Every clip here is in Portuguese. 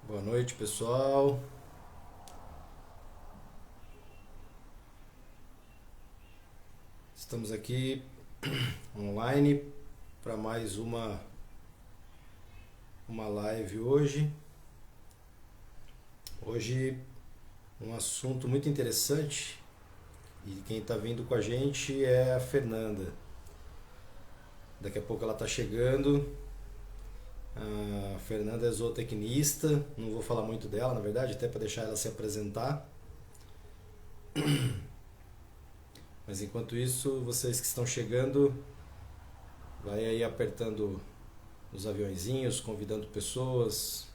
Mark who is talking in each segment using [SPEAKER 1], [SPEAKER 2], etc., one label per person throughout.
[SPEAKER 1] Boa noite, pessoal. Estamos aqui online para mais uma live hoje. Hoje um assunto muito interessante e quem está vindo com a gente é a Fernanda. Daqui a pouco ela está chegando. A Fernanda é zootecnista, não vou falar muito dela, na verdade, até para deixar ela se apresentar. Mas enquanto isso, vocês que estão chegando, vai aí apertando os aviõezinhos, convidando pessoas,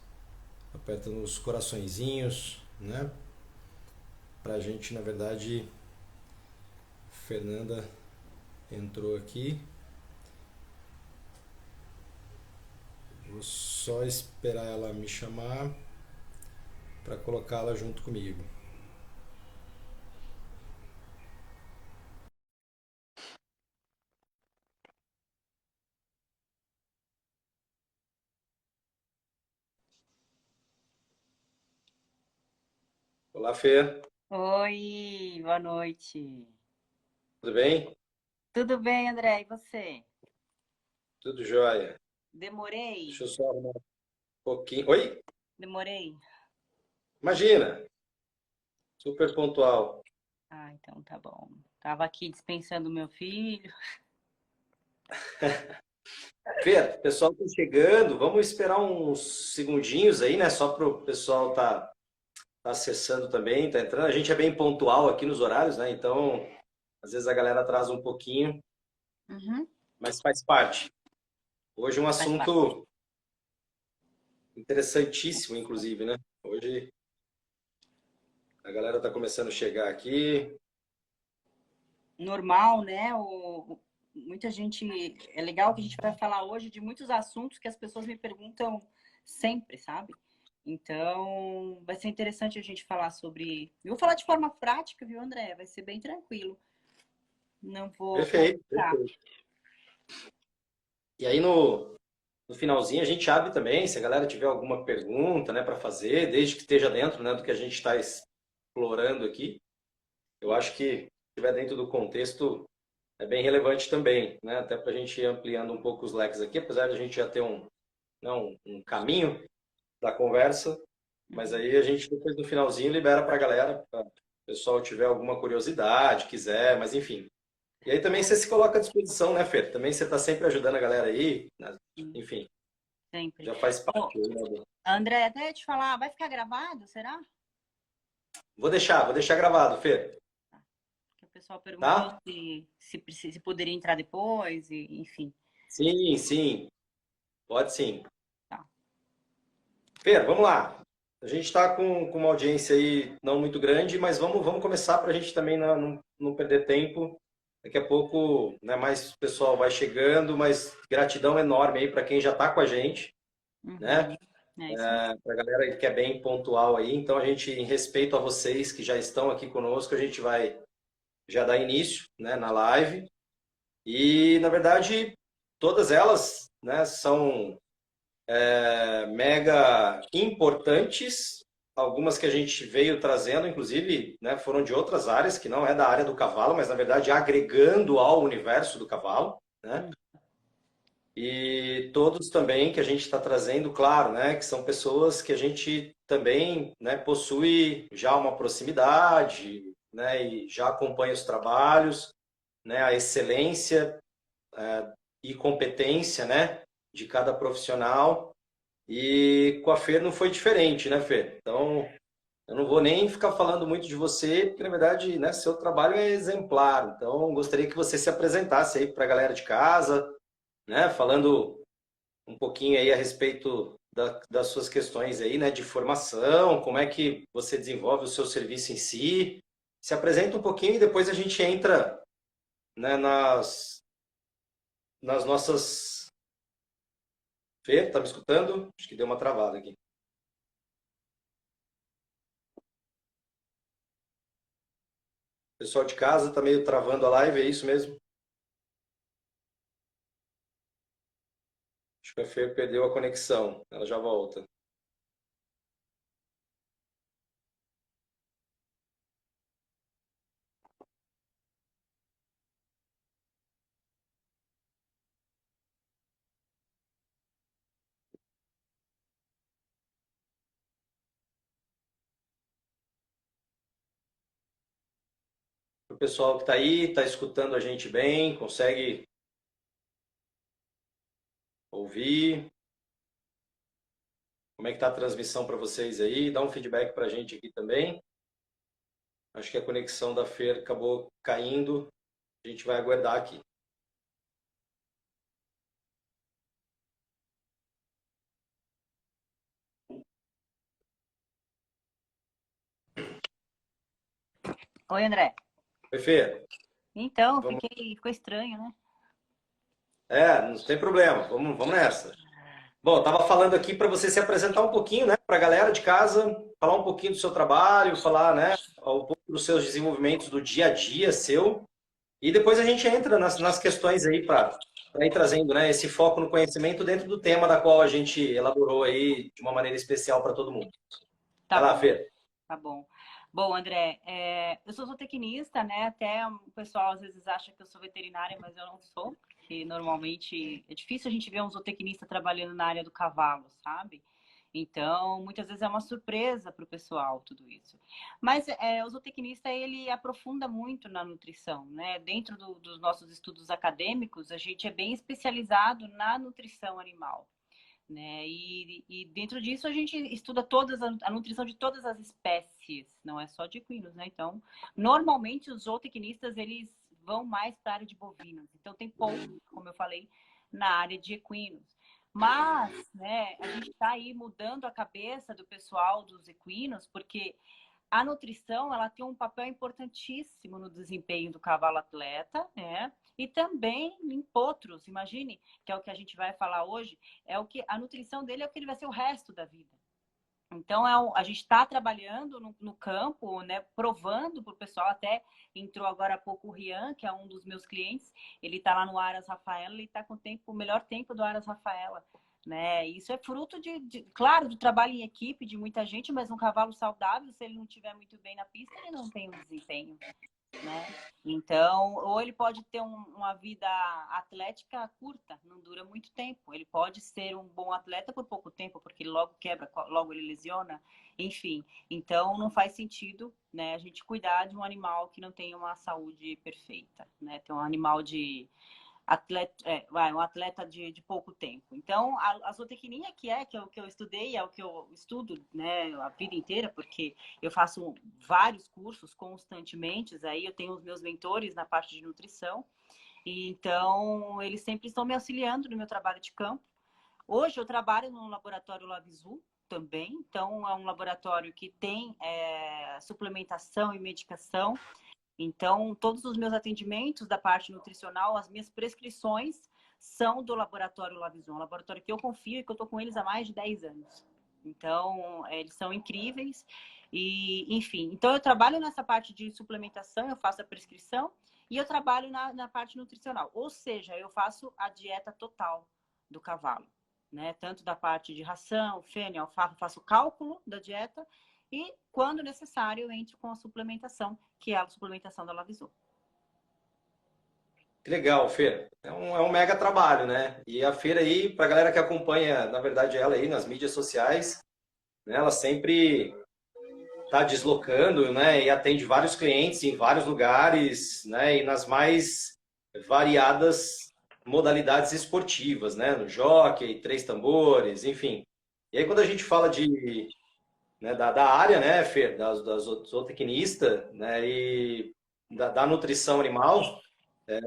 [SPEAKER 1] apertando os coraçõezinhos, né? Pra gente, na verdade, Fernanda entrou aqui. Vou só esperar ela me chamar para colocá-la junto comigo. Olá, Fê.
[SPEAKER 2] Oi, boa noite.
[SPEAKER 1] Tudo bem?
[SPEAKER 2] Tudo bem, André? E você?
[SPEAKER 1] Tudo jóia.
[SPEAKER 2] Demorei?
[SPEAKER 1] Deixa eu só arrumar um pouquinho. Oi?
[SPEAKER 2] Demorei?
[SPEAKER 1] Imagina, super pontual.
[SPEAKER 2] Ah, então tá bom. Tava aqui dispensando meu filho.
[SPEAKER 1] Fê, o pessoal tá chegando. Vamos esperar uns segundinhos aí, né? Só para o pessoal tá acessando também, tá entrando. A gente é bem pontual aqui nos horários, né? Então, às vezes a galera atrasa um pouquinho,
[SPEAKER 2] Uhum,
[SPEAKER 1] mas faz parte. Hoje um
[SPEAKER 2] faz parte.
[SPEAKER 1] assunto interessantíssimo, inclusive, né? Hoje a galera tá começando a chegar aqui.
[SPEAKER 2] Normal, né? Muita gente. É legal que a gente vai falar hoje de muitos assuntos que as pessoas me perguntam sempre, sabe? Então, vai ser interessante a gente falar sobre. Eu vou falar de forma prática, viu, André? Vai ser bem tranquilo. Não vou
[SPEAKER 1] Perfeito,
[SPEAKER 2] complicar.
[SPEAKER 1] perfeito. E aí no finalzinho a gente abre também, se a galera tiver alguma pergunta, né, para fazer, desde que esteja dentro, né, do que a gente está explorando aqui. Eu acho que se estiver dentro do contexto é bem relevante também, né, até para a gente ir ampliando um pouco os leques aqui, apesar de a gente já ter um caminho da conversa, mas
[SPEAKER 2] Uhum.
[SPEAKER 1] aí a gente depois no finalzinho libera para a galera, para o pessoal tiver alguma curiosidade, quiser, mas enfim. E aí também você se coloca à disposição, né, Fer? Também você está sempre ajudando a galera aí, né?
[SPEAKER 2] Sim,
[SPEAKER 1] Enfim,
[SPEAKER 2] sempre.
[SPEAKER 1] já faz
[SPEAKER 2] Ô,
[SPEAKER 1] parte aí, né,
[SPEAKER 2] André, até ia te falar, vai ficar gravado, será?
[SPEAKER 1] vou deixar gravado, Fer,
[SPEAKER 2] Tá. Que o pessoal perguntou
[SPEAKER 1] tá?
[SPEAKER 2] se poderia entrar depois, enfim.
[SPEAKER 1] Sim, sim, pode sim.
[SPEAKER 2] Tá.
[SPEAKER 1] Fer, vamos lá. A gente está com uma audiência aí não muito grande, mas vamos começar para a gente também não perder tempo. Daqui a pouco, né, mais pessoal vai chegando, mas gratidão enorme aí para quem já está com a gente, né?
[SPEAKER 2] Uhum. É isso mesmo.
[SPEAKER 1] Para a galera que é bem pontual aí. Então, a gente, em respeito a vocês que já estão aqui conosco, a gente vai já dar início, né, na live. E, na verdade, todas elas, né, são mega importantes. Algumas que a gente veio trazendo, inclusive, né, foram de outras áreas, que não é da área do cavalo, mas, na verdade, agregando ao universo do cavalo, né?
[SPEAKER 2] Hum.
[SPEAKER 1] E todos também que a gente está trazendo, claro, né, que são pessoas que a gente também, né, possui já uma proximidade, né, e já acompanha os trabalhos, né, a excelência e competência, né, de cada profissional. E com a Fer não foi diferente, né, Fer? Então, eu não vou nem ficar falando muito de você, porque na verdade, né, seu trabalho é exemplar. Então, gostaria que você se apresentasse aí para a galera de casa, né, falando um pouquinho aí a respeito das suas questões aí, né, de formação, como é que você desenvolve o seu serviço em si. Se apresenta um pouquinho e depois a gente entra, né, nas nossas. Fê, tá me escutando? Acho que deu uma travada aqui. O pessoal de casa tá meio travando a live, é isso mesmo? Acho que a Fê perdeu a conexão. Ela já volta. pessoal que está aí, está escutando a gente bem, consegue ouvir. Como é que está a transmissão para vocês aí? Dá um feedback para a gente aqui também. Acho que a conexão da Fer acabou caindo. A gente vai aguardar aqui.
[SPEAKER 2] Oi, André.
[SPEAKER 1] Oi, Fer.
[SPEAKER 2] Então, ficou estranho, né?
[SPEAKER 1] Não tem problema. Vamos nessa. Bom, estava falando aqui para você se apresentar um pouquinho, né, para a galera de casa, falar um pouquinho do seu trabalho, falar, né, um pouco dos seus desenvolvimentos do dia a dia seu, e depois a gente entra nas questões aí para ir trazendo, né, esse foco no conhecimento dentro do tema da qual a gente elaborou aí de uma maneira especial para todo mundo.
[SPEAKER 2] Tá
[SPEAKER 1] Vai lá,
[SPEAKER 2] bom.
[SPEAKER 1] Fê.
[SPEAKER 2] Tá bom. Bom, André, eu sou zootecnista, né? Até o pessoal às vezes acha que eu sou veterinária, mas eu não sou, porque normalmente é difícil a gente ver um zootecnista trabalhando na área do cavalo, sabe? Então, muitas vezes é uma surpresa para o pessoal tudo isso. Mas o zootecnista, ele aprofunda muito na nutrição, né? Dentro dos nossos estudos acadêmicos, a gente é bem especializado na nutrição animal. Né? E dentro disso a gente estuda a nutrição de todas as espécies, não é só de equinos, né? Então, normalmente os zootecnistas eles vão mais para a área de bovinos. Então tem pouco, como eu falei, na área de equinos. Mas, né, a gente está aí mudando a cabeça do pessoal dos equinos, porque a nutrição ela tem um papel importantíssimo no desempenho do cavalo atleta, né? E também em potros, imagine, que é o que a gente vai falar hoje, é o que a nutrição dele é o que ele vai ser o resto da vida. Então, a gente está trabalhando no campo, né, provando para o pessoal, até entrou agora há pouco o Rian, que é um dos meus clientes, ele está lá no Aras Rafaela, ele está com o melhor tempo do Aras Rafaela. Né? Isso é fruto claro, do trabalho em equipe de muita gente, mas um cavalo saudável, se ele não estiver muito bem na pista, ele não tem um desempenho. Né? Então, ou ele pode ter uma vida atlética curta, não dura muito tempo. Ele pode ser um bom atleta por pouco tempo, porque ele logo quebra, logo ele lesiona, enfim. Então, não faz sentido, né, a gente cuidar de um animal que não tem uma saúde perfeita, né? Tem um animal de um atleta de pouco tempo. Então, a zootecnia, que é o que eu estudei, é o que eu estudo, né, a vida inteira, porque eu faço vários cursos constantemente, aí eu tenho os meus mentores na parte de nutrição, e então eles sempre estão me auxiliando no meu trabalho de campo. Hoje eu trabalho no laboratório Lavisu também, então é um laboratório que tem suplementação e medicação. Então, todos os meus atendimentos da parte nutricional, as minhas prescrições são do laboratório Lavison, um laboratório que eu confio e que eu estou com eles há mais de 10 anos. Então, eles são incríveis e, enfim. Então, eu trabalho nessa parte de suplementação, eu faço a prescrição e eu trabalho na parte nutricional. Ou seja, eu faço a dieta total do cavalo, né? Tanto da parte de ração, fênix, alfarra, faço o cálculo da dieta e, quando necessário, eu entro com a suplementação, que é a suplementação da Lavisu.
[SPEAKER 1] Que legal, Fer. É um mega trabalho, né? E a Fer aí, para a galera que acompanha, na verdade, ela aí nas mídias sociais, né, ela sempre está deslocando, né? E atende vários clientes em vários lugares, né? E nas mais variadas modalidades esportivas, né? No jockey, três tambores, enfim. E aí, quando a gente fala né, da área, né, Fer, da zootecnista, né, e da nutrição animal,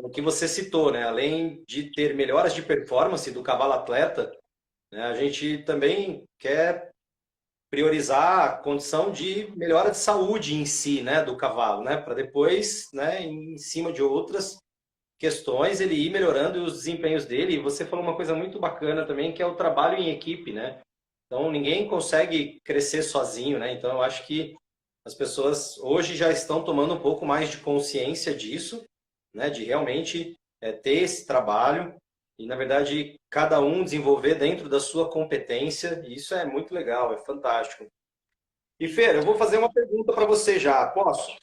[SPEAKER 1] o que você citou, né, além de ter melhoras de performance do cavalo atleta, né, a gente também quer priorizar a condição de melhora de saúde em si, né, do cavalo, né, para depois, né, em cima de outras questões, ele ir melhorando os desempenhos dele. E você falou uma coisa muito bacana também, que é o trabalho em equipe, né? Então, ninguém consegue crescer sozinho, né? Então, eu acho que as pessoas hoje já estão tomando um pouco mais de consciência disso, né? De realmente ter esse trabalho e, na verdade, cada um desenvolver dentro da sua competência. E isso é muito legal, é fantástico. E, Fer, eu vou fazer uma pergunta para você já, posso?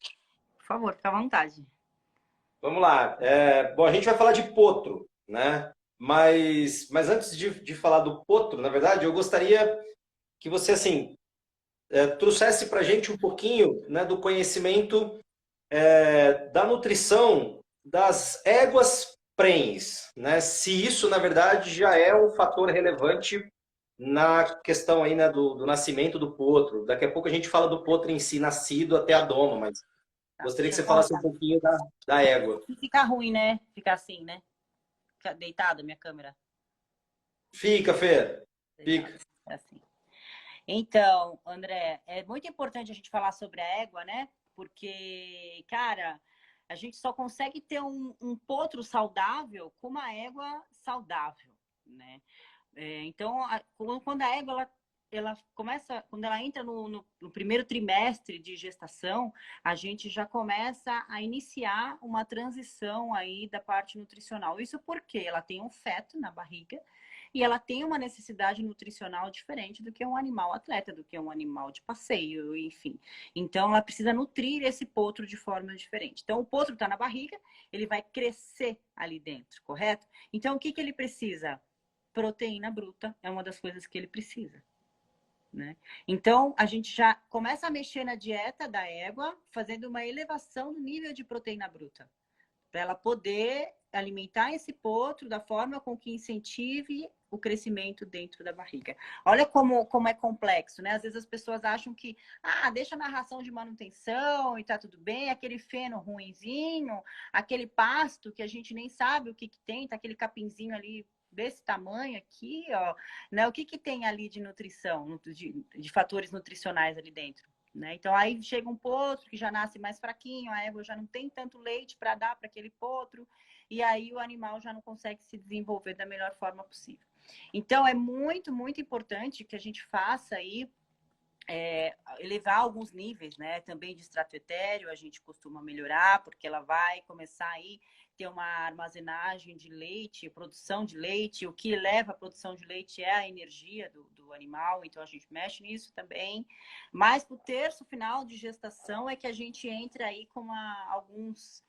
[SPEAKER 2] Por favor, fica à vontade.
[SPEAKER 1] Vamos lá. Bom, a gente vai falar de potro, né? Mas antes de falar do potro, na verdade, eu gostaria que você, assim, trouxesse para a gente um pouquinho, né, do conhecimento da nutrição das éguas prens, né? Se isso, na verdade, já é um fator relevante na questão aí, né, do nascimento do potro. Daqui a pouco a gente fala do potro em si, nascido até a doma, mas
[SPEAKER 2] Tá,
[SPEAKER 1] gostaria que
[SPEAKER 2] deixa eu
[SPEAKER 1] você falasse um
[SPEAKER 2] contar.
[SPEAKER 1] pouquinho da égua.
[SPEAKER 2] Fica ruim, né? Ficar assim, né? Fica deitado minha câmera.
[SPEAKER 1] Fica, Fê.
[SPEAKER 2] Deitado.
[SPEAKER 1] Fica.
[SPEAKER 2] É assim. Então, André, é muito importante a gente falar sobre a égua, né? Porque, cara, a gente só consegue ter um potro saudável com uma égua saudável, né? Então, quando a égua ela começa, quando ela entra no primeiro trimestre de gestação, a gente já começa a iniciar uma transição aí da parte nutricional. Isso porque ela tem um feto na barriga e ela tem uma necessidade nutricional diferente do que um animal atleta, do que um animal de passeio, enfim. Então, ela precisa nutrir esse potro de forma diferente. Então, o potro está na barriga, ele vai crescer ali dentro, correto? Então, o que ele precisa? Proteína bruta é uma das coisas que ele precisa. Né? Então, a gente já começa a mexer na dieta da égua, fazendo uma elevação do nível de proteína bruta, para ela poder alimentar esse potro da forma com que incentive o crescimento dentro da barriga. Olha como é complexo, né? Às vezes as pessoas acham que, deixa na ração de manutenção e tá tudo bem, aquele feno ruinzinho, aquele pasto que a gente nem sabe o que tem, tá aquele capinzinho ali desse tamanho aqui, ó, né? O que tem ali de nutrição, de fatores nutricionais ali dentro? Né? Então, aí chega um potro que já nasce mais fraquinho, a égua já não tem tanto leite para dar para aquele potro, e aí o animal já não consegue se desenvolver da melhor forma possível. Então, é muito, muito importante que a gente faça aí, elevar alguns níveis, né? Também de extrato etéreo, a gente costuma melhorar, porque ela vai começar aí ter uma armazenagem de leite, produção de leite. O que leva a produção de leite é a energia do animal, então a gente mexe nisso também. Mas no terço final de gestação é que a gente entra aí com alguns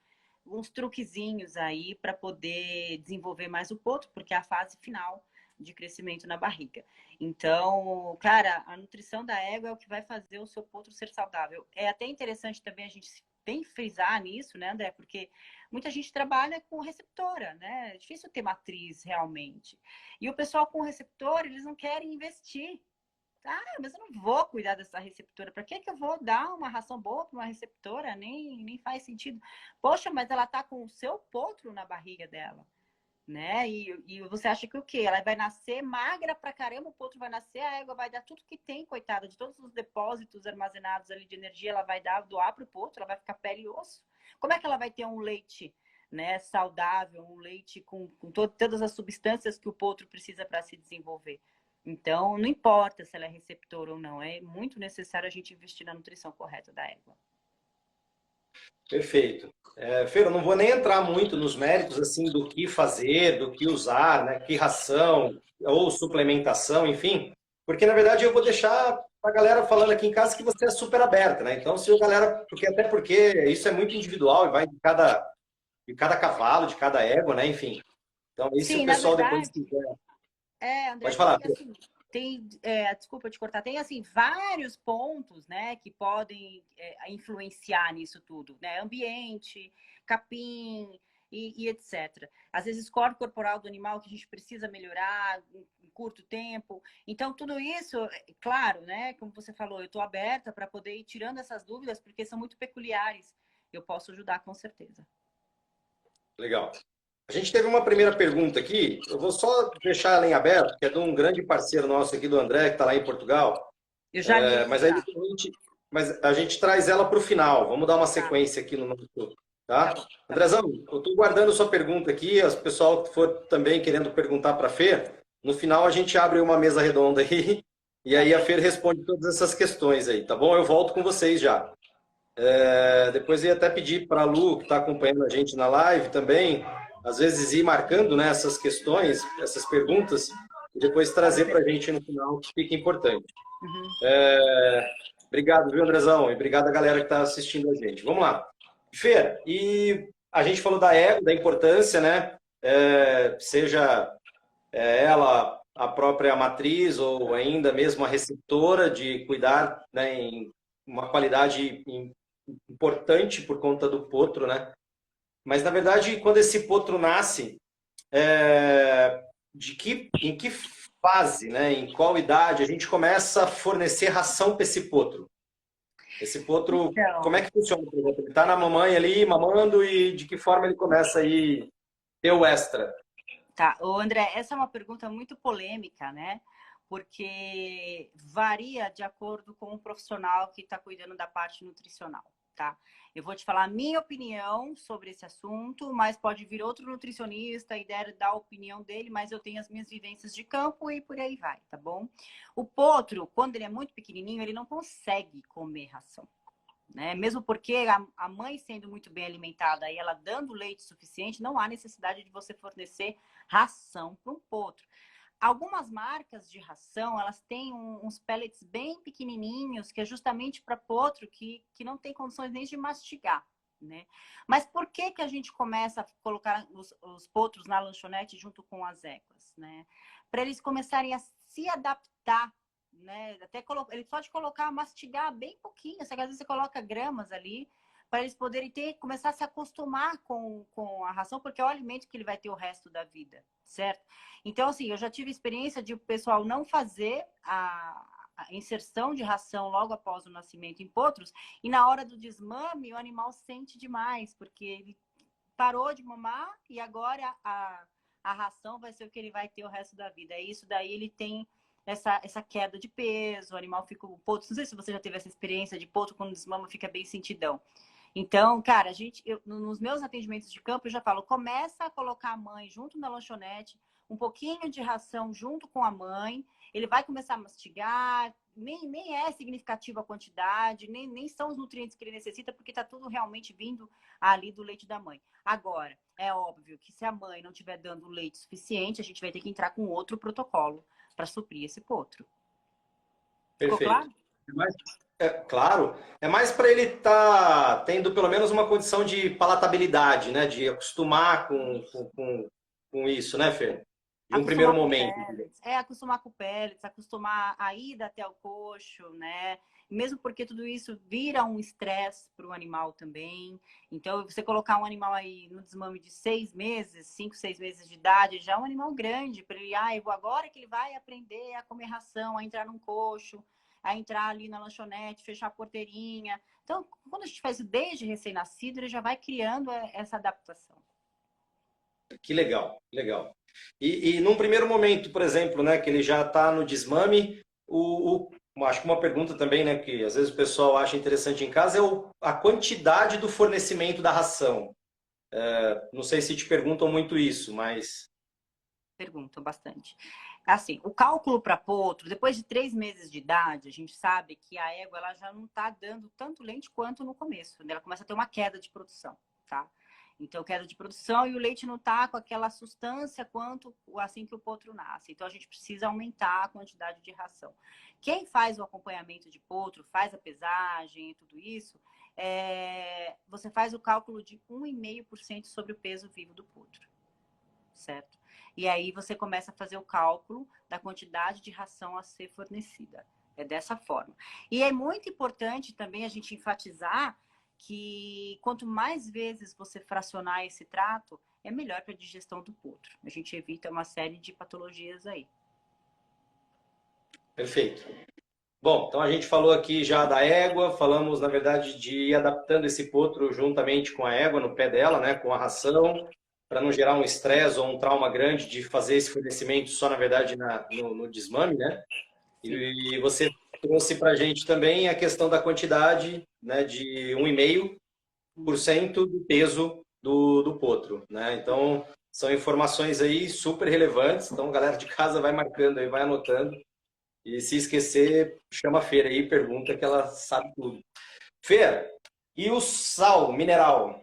[SPEAKER 2] truquezinhos aí para poder desenvolver mais o potro, porque é a fase final de crescimento na barriga. Então, cara, a nutrição da égua é o que vai fazer o seu potro ser saudável. É até interessante também a gente bem frisar nisso, né, André? Porque muita gente trabalha com receptora, né? É difícil ter matriz realmente. E o pessoal com receptor, eles não querem investir. Mas eu não vou cuidar dessa receptora. Para que eu vou dar uma ração boa para uma receptora? Nem faz sentido. Poxa, mas ela tá com o seu potro na barriga dela, né? E você acha que o quê? Ela vai nascer magra pra caramba, o potro vai nascer, a égua vai dar tudo que tem, coitada, de todos os depósitos armazenados ali de energia, ela vai doar pro potro, ela vai ficar pele e osso. Como é que ela vai ter um leite, né, saudável, um leite com todas as substâncias que o potro precisa para se desenvolver? Então, não importa se ela é receptora ou não, é muito necessário a gente investir na nutrição correta da égua.
[SPEAKER 1] Perfeito. Fer, eu não vou nem entrar muito nos méritos assim do que fazer, do que usar, né? Que ração ou suplementação, enfim, porque na verdade eu vou deixar a galera falando aqui em casa que você é super aberta, né? Então, se a galera, até porque isso é muito individual e vai de cada cavalo, de cada égua, né? Enfim. Então, aí se o
[SPEAKER 2] Sim, na
[SPEAKER 1] pessoal depois
[SPEAKER 2] verdade,
[SPEAKER 1] quiser,
[SPEAKER 2] André,
[SPEAKER 1] pode falar.
[SPEAKER 2] desculpa te cortar, tem assim vários pontos, né, que podem influenciar nisso tudo, né? Ambiente, capim e etc. Às vezes score corporal do animal que a gente precisa melhorar em curto tempo. Então tudo isso, claro, né? Como você falou, eu estou aberta para poder ir tirando essas dúvidas porque são muito peculiares. Eu posso ajudar com certeza.
[SPEAKER 1] Legal. A gente teve uma primeira pergunta aqui, eu vou só deixar ela em aberto, que é de um grande parceiro nosso aqui, do André, que está lá em Portugal.
[SPEAKER 2] Eu já li
[SPEAKER 1] É,
[SPEAKER 2] aqui
[SPEAKER 1] mas aí
[SPEAKER 2] já.
[SPEAKER 1] a gente traz ela para o final. Vamos dar uma
[SPEAKER 2] Tá,
[SPEAKER 1] sequência aqui no nosso.
[SPEAKER 2] tá
[SPEAKER 1] Tá?
[SPEAKER 2] bom, tá bom.
[SPEAKER 1] Andrezão, eu estou guardando sua pergunta aqui. O pessoal que for também querendo perguntar para a Fer, no final a gente abre uma mesa redonda aí. E
[SPEAKER 2] Tá
[SPEAKER 1] aí a
[SPEAKER 2] bem.
[SPEAKER 1] Fer responde todas essas questões aí, tá bom? Eu volto com vocês já. Depois eu ia até pedir para a Lu, que está acompanhando a gente na live também, às vezes ir marcando, né, essas questões, essas perguntas, e depois
[SPEAKER 2] Pode
[SPEAKER 1] trazer para
[SPEAKER 2] ser.
[SPEAKER 1] a gente no final, que fica importante.
[SPEAKER 2] Uhum.
[SPEAKER 1] Obrigado, viu, Andrezão? E obrigado a galera que está assistindo a gente. Vamos lá. Fer, e a gente falou da ego, da importância, né? Seja ela a própria matriz ou ainda mesmo a receptora de cuidar, né, em uma qualidade importante por conta do potro, né? Mas, na verdade, quando esse potro nasce, em que fase, né? Em qual idade a gente começa a fornecer ração para esse potro? Esse potro, como
[SPEAKER 2] Então,
[SPEAKER 1] é que funciona? Por exemplo? Ele está na mamãe ali, mamando, e de que forma ele começa aí ter o extra?
[SPEAKER 2] tá. Ô, André, essa é uma pergunta muito polêmica, né? Porque varia de acordo com o profissional que está cuidando da parte nutricional, tá? Eu vou te falar a minha opinião sobre esse assunto, mas pode vir outro nutricionista e dar a opinião dele, mas eu tenho as minhas vivências de campo e por aí vai, tá bom? O potro, quando ele é muito pequenininho, ele não consegue comer ração. Né? Mesmo porque a mãe sendo muito bem alimentada e ela dando leite suficiente, não há necessidade de você fornecer ração para um potro. Algumas marcas de ração, elas têm uns pellets bem pequenininhos, que é justamente para potro que não tem condições nem de mastigar, né? Mas por que que a gente começa a colocar os potros na lanchonete junto com as éguas, né? Para eles começarem a se adaptar, né? Até ele pode colocar, mastigar bem pouquinho, às vezes você coloca gramas ali, para eles poderem começar a se acostumar com a ração, porque é o alimento que ele vai ter o resto da vida, certo? Então, assim, eu já tive experiência de o pessoal não fazer a inserção de ração logo após o nascimento em potros, e na hora do desmame, o animal sente demais, porque ele parou de mamar e agora a ração vai ser o que ele vai ter o resto da vida. E isso daí ele tem essa queda de peso, o animal fica. O potro, não sei se você já teve essa experiência de potro, quando desmama, fica bem sentidão. Então, cara, nos meus atendimentos de campo, eu já falo, começa a colocar a mãe junto na lanchonete, um pouquinho de ração junto com a mãe, ele vai começar a mastigar, nem é significativa a quantidade, nem são os nutrientes que ele necessita, porque está tudo realmente vindo ali do leite da mãe. Agora, é óbvio que se a mãe não estiver dando leite suficiente, a gente vai ter que entrar com outro protocolo para suprir esse potro. Ficou
[SPEAKER 1] Perfeito.
[SPEAKER 2] claro?
[SPEAKER 1] Claro, é mais para ele estar tendo pelo menos uma condição de palatabilidade, né? De acostumar com isso, né, Fer? De um primeiro
[SPEAKER 2] Acostumar com
[SPEAKER 1] momento.
[SPEAKER 2] pellets, acostumar com pellets, acostumar a ida até o coxo, né? Mesmo porque tudo isso vira um estresse para o animal também. Então, você colocar um animal aí no desmame de 6 meses, 5, 6 meses de idade, já é um animal grande para ele, eu vou agora que ele vai aprender a comer ração, a entrar num coxo, a entrar ali na lanchonete, fechar a porteirinha. Então, quando a gente faz isso desde recém-nascido, ele já vai criando essa adaptação.
[SPEAKER 1] Que legal, legal. E num primeiro momento, por exemplo, né, que ele já está no desmame, acho que uma pergunta também, né, que às vezes o pessoal acha interessante em casa, é a quantidade do fornecimento da ração. Não sei se te perguntam muito isso, mas...
[SPEAKER 2] Perguntam bastante. Assim, o cálculo para potro, depois de 3 meses de idade, a gente sabe que a égua ela já não está dando tanto leite quanto no começo. Ela começa a ter uma queda de produção, tá? Então, queda de produção e o leite não está com aquela sustância quanto assim que o potro nasce. Então, a gente precisa aumentar a quantidade de ração. Quem faz o acompanhamento de potro, faz a pesagem e tudo isso, você faz o cálculo de 1,5% sobre o peso vivo do potro, certo? E aí você começa a fazer o cálculo da quantidade de ração a ser fornecida. É dessa forma. E é muito importante também a gente enfatizar que quanto mais vezes você fracionar esse trato, é melhor para a digestão do potro. A gente evita uma série de patologias aí.
[SPEAKER 1] Perfeito. Bom, então a gente falou aqui já da égua, falamos, na verdade, de ir adaptando esse potro juntamente com a égua no pé dela, né, com a ração, para não gerar um estresse ou um trauma grande de fazer esse fornecimento só, na verdade, no desmame, né?
[SPEAKER 2] Sim.
[SPEAKER 1] E você trouxe para a gente também a questão da quantidade, né, de 1,5% do peso do potro, né? Então, são informações aí super relevantes, então a galera de casa vai marcando aí, vai anotando, e se esquecer, chama a Feira aí e pergunta que ela sabe tudo. Fer, e o sal mineral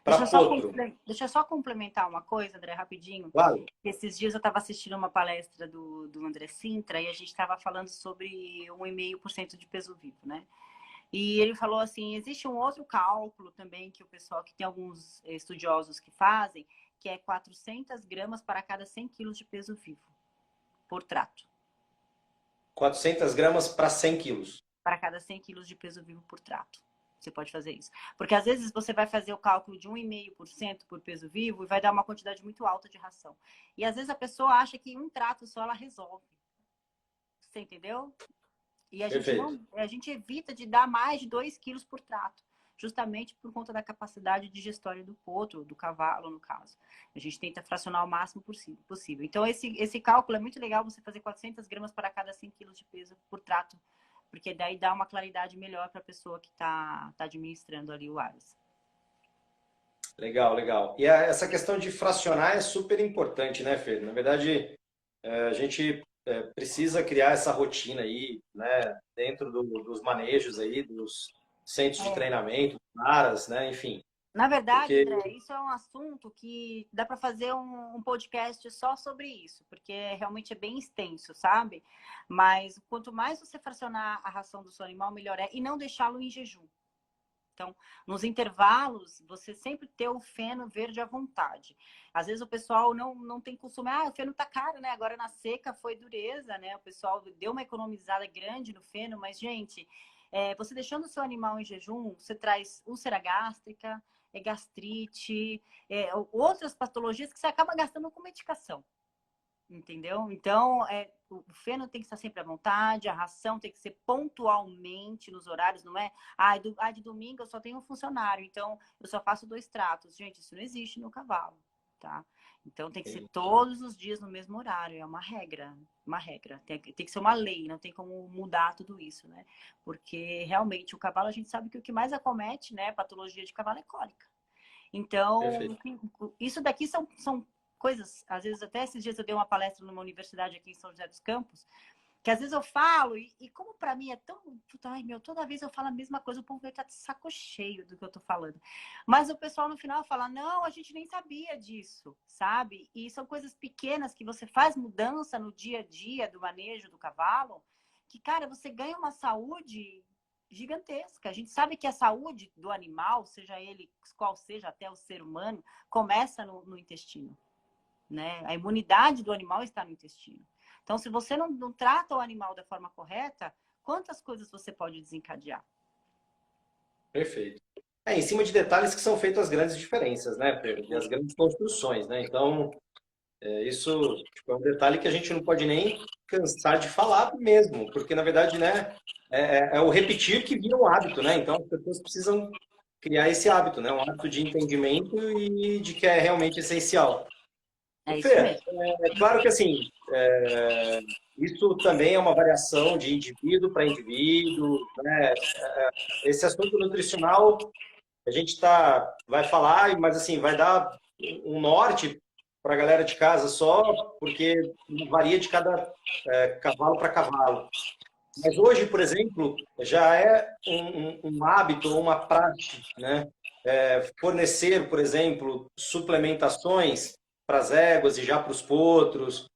[SPEAKER 1] para potro?
[SPEAKER 2] Deixa eu só complementar uma coisa, André, rapidinho.
[SPEAKER 1] Claro.
[SPEAKER 2] Esses dias eu estava assistindo uma palestra do André Sintra e a gente estava falando sobre 1,5% de peso vivo, né? E ele falou assim, existe um outro cálculo também que o pessoal, que tem alguns estudiosos que fazem, que é 400 gramas para cada 100 quilos de peso vivo por trato.
[SPEAKER 1] 400 gramas para 100 quilos.
[SPEAKER 2] Para cada 100 quilos de peso vivo por trato, Você pode fazer isso. Porque às vezes você vai fazer o cálculo de 1,5% por peso vivo e vai dar uma quantidade muito alta de ração. E às vezes a pessoa acha que um trato só ela resolve. Você entendeu? E
[SPEAKER 1] Perfeito.
[SPEAKER 2] a gente evita de dar mais de 2 quilos por trato, justamente por conta da capacidade digestória do potro, do cavalo, no caso. A gente tenta fracionar o máximo possível. Então, esse cálculo é muito legal, você fazer 400 gramas para cada 100 quilos de peso por trato, porque daí dá uma claridade melhor para a pessoa que está administrando ali o ARES.
[SPEAKER 1] Legal, legal. E essa questão de fracionar é super importante, né, Fer? Na verdade, a gente precisa criar essa rotina aí, né, dentro dos manejos aí, dos centros de
[SPEAKER 2] É.
[SPEAKER 1] treinamento, aras, né, enfim.
[SPEAKER 2] Na verdade,
[SPEAKER 1] Porque,
[SPEAKER 2] André, isso é um assunto que dá para fazer um podcast só sobre isso, porque realmente é bem extenso, sabe? Mas quanto mais você fracionar a ração do seu animal, melhor é. E não deixá-lo em jejum. Então, nos intervalos, você sempre ter o feno verde à vontade. Às vezes o pessoal não tem costume, o feno tá caro, né? Agora na seca foi dureza, né? O pessoal deu uma economizada grande no feno, mas, gente, você deixando o seu animal em jejum, você traz úlcera gástrica, gastrite, outras patologias que você acaba gastando com medicação. Entendeu? Então, o feno tem que estar sempre à vontade, a ração tem que ser pontualmente nos horários, não é? De domingo eu só tenho um funcionário, então eu só faço 2 tratos. Gente, isso não existe no cavalo, tá? Então tem que ser todos os dias no mesmo horário, é uma regra, uma regra. Tem que ser uma lei, não tem como mudar tudo isso, né? Porque realmente o cavalo, a gente sabe que o que mais acomete, né, patologia de cavalo é cólica. Então,
[SPEAKER 1] perfeito.
[SPEAKER 2] isso daqui são coisas, às vezes até esses dias eu dei uma palestra numa universidade aqui em São José dos Campos, que às vezes eu falo, e como para mim é tão, ai meu, toda vez eu falo a mesma coisa, o povo vai estar de saco cheio do que eu tô falando. Mas o pessoal no final fala, não, a gente nem sabia disso, sabe? E são coisas pequenas que você faz mudança no dia a dia do manejo do cavalo, que, cara, você ganha uma saúde gigantesca. A gente sabe que a saúde do animal, seja ele qual seja, até o ser humano, começa no intestino, né? A imunidade do animal está no intestino. Então, se você não trata o animal da forma correta, quantas coisas você pode desencadear?
[SPEAKER 1] Perfeito. Em cima de detalhes que são feitas as grandes diferenças, né, Pedro? E as grandes construções, né? Então, isso tipo, é um detalhe que a gente não pode nem cansar de falar mesmo, porque, na verdade, né, é o repetir que vira um hábito, né? Então, as pessoas precisam criar esse hábito, né? Um hábito de entendimento e de que é realmente essencial.
[SPEAKER 2] É isso
[SPEAKER 1] Fê,
[SPEAKER 2] mesmo.
[SPEAKER 1] é claro que, assim, isso também é uma variação de indivíduo para indivíduo, né? Esse assunto nutricional a gente vai falar, mas assim, vai dar um norte para a galera de casa só, porque varia de cada cavalo para cavalo. Mas hoje, por exemplo, já é um hábito, uma prática, né? Fornecer, por exemplo, suplementações para as éguas e já para os potros.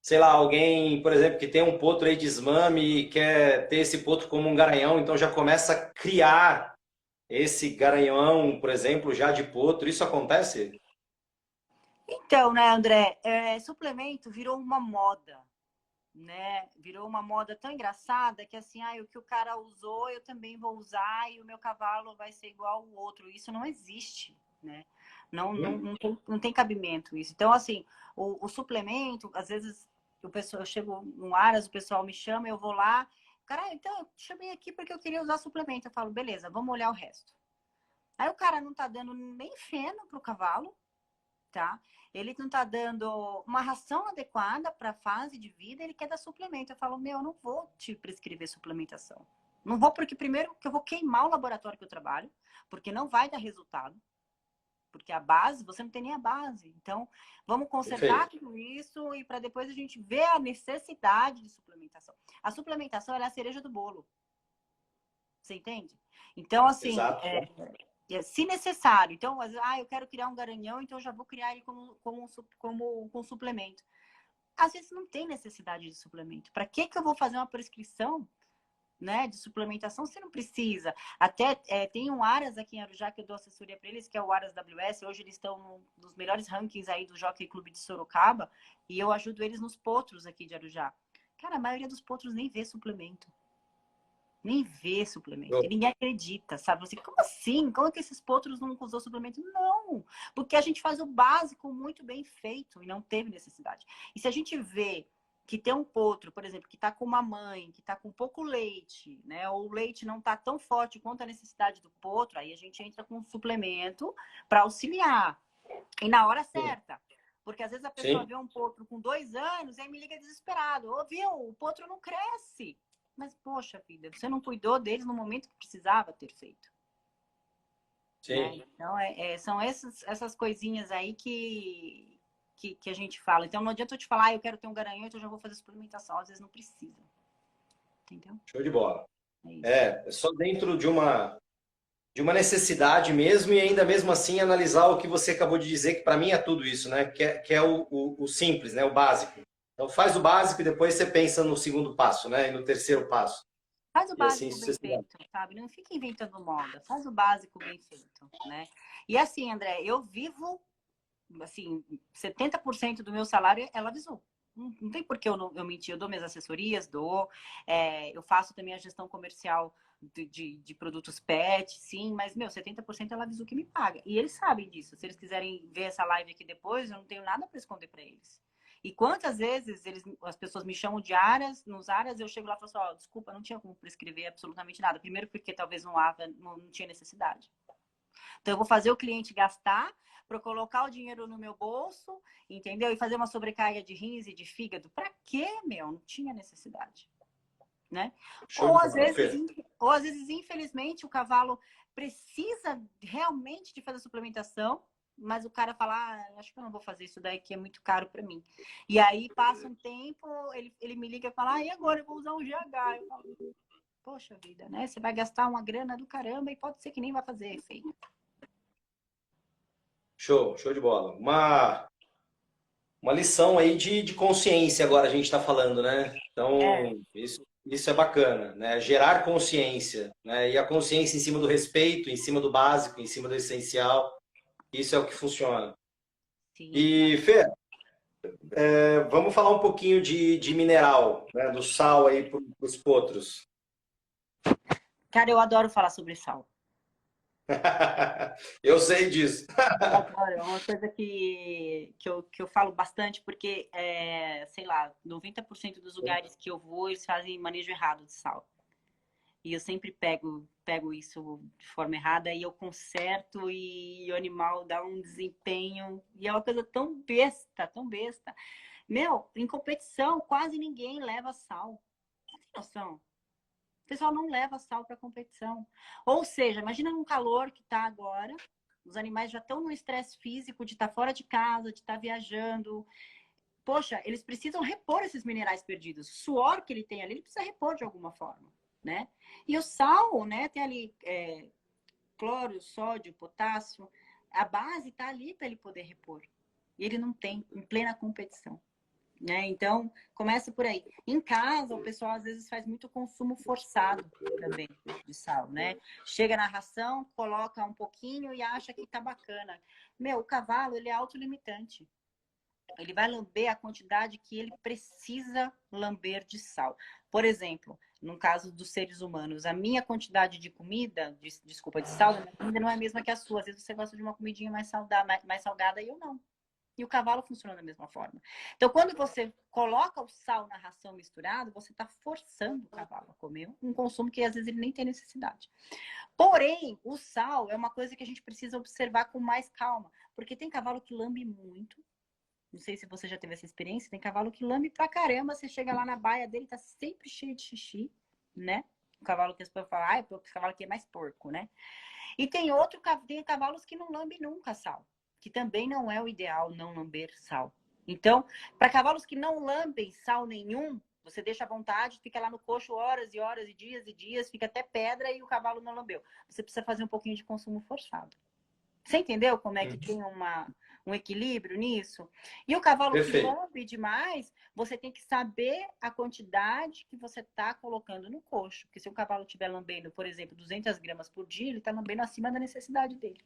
[SPEAKER 1] Sei lá, alguém, por exemplo, que tem um potro aí de desmame e quer ter esse potro como um garanhão, então já começa a criar esse garanhão, por exemplo, já de potro, isso acontece?
[SPEAKER 2] Então, né, André, suplemento virou uma moda, né? Virou uma moda tão engraçada que assim, o que o cara usou, eu também vou usar e o meu cavalo vai ser igual ao outro. Isso não existe, né? Não tem cabimento isso. Então, assim, o suplemento, às vezes eu chego no Aras, o pessoal me chama, eu vou lá, cara, então eu te chamei aqui porque eu queria usar suplemento. Eu falo, beleza, vamos olhar o resto. Aí o cara não tá dando nem feno pro cavalo, tá? Ele não tá dando uma ração adequada para a fase de vida, ele quer dar suplemento. Eu falo, meu, eu não vou te prescrever suplementação. Não vou porque primeiro que eu vou queimar o laboratório que eu trabalho, porque não vai dar resultado. Porque a base, você não tem nem a base. Então, vamos consertar
[SPEAKER 1] Perfeito.
[SPEAKER 2] tudo isso e para depois a gente ver a necessidade de suplementação. A suplementação é a cereja do bolo. Você entende? Então, assim,
[SPEAKER 1] Exato.
[SPEAKER 2] se necessário. Então, eu quero criar um garanhão, então eu já vou criar ele com suplemento. Às vezes não tem necessidade de suplemento. Para que eu vou fazer uma prescrição, né, de suplementação se não precisa? Até tem um Aras aqui em Arujá que eu dou assessoria para eles, que é o Aras WS. Hoje eles estão nos melhores rankings aí do Jockey Clube de Sorocaba e eu ajudo eles nos potros aqui de Arujá. Cara, a maioria dos potros nem vê suplemento. Nem vê suplemento. E ninguém acredita, sabe? Você, como assim? Como é que esses potros nunca usou suplemento? Não! Porque a gente faz o básico muito bem feito e não teve necessidade. E se a gente vê que tem um potro, por exemplo, que está com uma mãe, que está com pouco leite, né? Ou o leite não está tão forte quanto a necessidade do potro, aí a gente entra com um suplemento para auxiliar. E na hora certa. Porque às vezes a pessoa
[SPEAKER 1] Sim.
[SPEAKER 2] vê um potro com 2 anos e aí me liga desesperado. Ô, viu? O potro não cresce. Mas, poxa vida, você não cuidou deles no momento que precisava ter feito. Né?
[SPEAKER 1] Sim.
[SPEAKER 2] Então, são essas coisinhas aí que a gente fala. Então, não adianta eu te falar, eu quero ter um garanhão, então eu já vou fazer suplementação. Às vezes não precisa. Entendeu?
[SPEAKER 1] Show de bola.
[SPEAKER 2] É isso.
[SPEAKER 1] É só dentro de uma necessidade mesmo e ainda mesmo assim analisar o que você acabou de dizer, que para mim é tudo isso, né? Que é o simples, né? O básico. Então faz o básico e depois você pensa no segundo passo, né? E no terceiro passo.
[SPEAKER 2] Faz o
[SPEAKER 1] E assim
[SPEAKER 2] básico bem
[SPEAKER 1] sucessivamente.
[SPEAKER 2] feito, sabe? Não fica inventando moda. Faz o básico bem feito, né? E assim, André, eu vivo, assim, 70% do meu salário ela avisou. Não tem por que eu mentir. Eu dou minhas assessorias, eu faço também a gestão comercial de produtos pet, sim, mas, 70% ela avisou que me paga. E eles sabem disso. Se eles quiserem ver essa live aqui depois, eu não tenho nada para esconder para eles. E quantas vezes as pessoas me chamam de áreas, nos áreas, eu chego lá e falo assim, ó, desculpa, não tinha como prescrever absolutamente nada. Primeiro porque talvez não tinha necessidade. Então, eu vou fazer o cliente gastar para colocar o dinheiro no meu bolso, entendeu? E fazer uma sobrecarga de rins e de fígado. Para quê, meu? Não tinha necessidade, né?
[SPEAKER 1] Show de bola, Fê.
[SPEAKER 2] Ou às vezes, infelizmente, o cavalo precisa realmente de fazer suplementação, mas o cara fala, acho que eu não vou fazer isso daí que é muito caro para mim. E aí passa um tempo, ele me liga e fala, e agora eu vou usar um GH. Eu falo, poxa vida, né? Você vai gastar uma grana do caramba e pode ser que nem vai fazer efeito.
[SPEAKER 1] Show de bola. Uma lição aí de consciência agora a gente está falando, né?
[SPEAKER 2] É,
[SPEAKER 1] Então, isso é bacana, né? Gerar consciência, né? E a consciência em cima do respeito, em cima do básico, em cima do essencial, isso é o que funciona.
[SPEAKER 2] sim.
[SPEAKER 1] E, Fê, vamos falar um pouquinho de mineral, né? Do sal aí para os potros.
[SPEAKER 2] Cara, eu adoro falar sobre sal.
[SPEAKER 1] Eu sei disso.
[SPEAKER 2] Eu adoro. É uma coisa que eu falo bastante, porque, sei lá, 90% dos lugares que eu vou, eles fazem manejo errado de sal. E eu sempre pego isso de forma errada e eu conserto e o animal dá um desempenho. E é uma coisa tão besta, tão besta. Meu, em competição, quase ninguém leva sal. Você tem noção? O pessoal não leva sal para competição. Ou seja, imagina num calor que está agora, os animais já estão no estresse físico de estar fora de casa, de estar viajando. Poxa, eles precisam repor esses minerais perdidos. O suor que ele tem ali, ele precisa repor de alguma forma, né? E o sal, né, tem ali cloro, sódio, potássio. A base está ali para ele poder repor. E ele não tem, em plena competição. Né? Então, começa por aí. Em casa, o pessoal às vezes faz muito consumo forçado também de sal, né? Chega na ração, coloca um pouquinho e acha que tá bacana. Meu, o cavalo, ele é autolimitante. Ele vai lamber a quantidade que ele precisa lamber de sal. Por exemplo, no caso dos seres humanos, a minha quantidade de comida, desculpa, de sal, a minha comida não é a mesma que a sua. Às vezes você gosta de uma comidinha mais salgada e eu não. E o cavalo funciona da mesma forma. Então, quando você coloca o sal na ração misturado, você está forçando o cavalo a comer um consumo que às vezes ele nem tem necessidade. Porém, o sal é uma coisa que a gente precisa observar com mais calma, porque tem cavalo que lambe muito. Não sei se você já teve essa experiência, tem cavalo que lambe pra caramba, você chega lá na baia dele, tá sempre cheio de xixi, né? O cavalo que as pessoas falam, esse cavalo aqui é mais porco, né? E tem cavalos que não lambem nunca sal, que também não é o ideal não lamber sal. Então, para cavalos que não lambem sal nenhum, você deixa à vontade, fica lá no coxo horas e horas e dias, fica até pedra e o cavalo não lambeu. Você precisa fazer um pouquinho de consumo forçado. Você entendeu como é que tem um equilíbrio nisso? E o cavalo que
[SPEAKER 1] Perfeito.
[SPEAKER 2] lambe demais, você tem que saber a quantidade que você está colocando no coxo. Porque se o cavalo estiver lambendo, por exemplo, 200 gramas por dia, ele está lambendo acima da necessidade dele.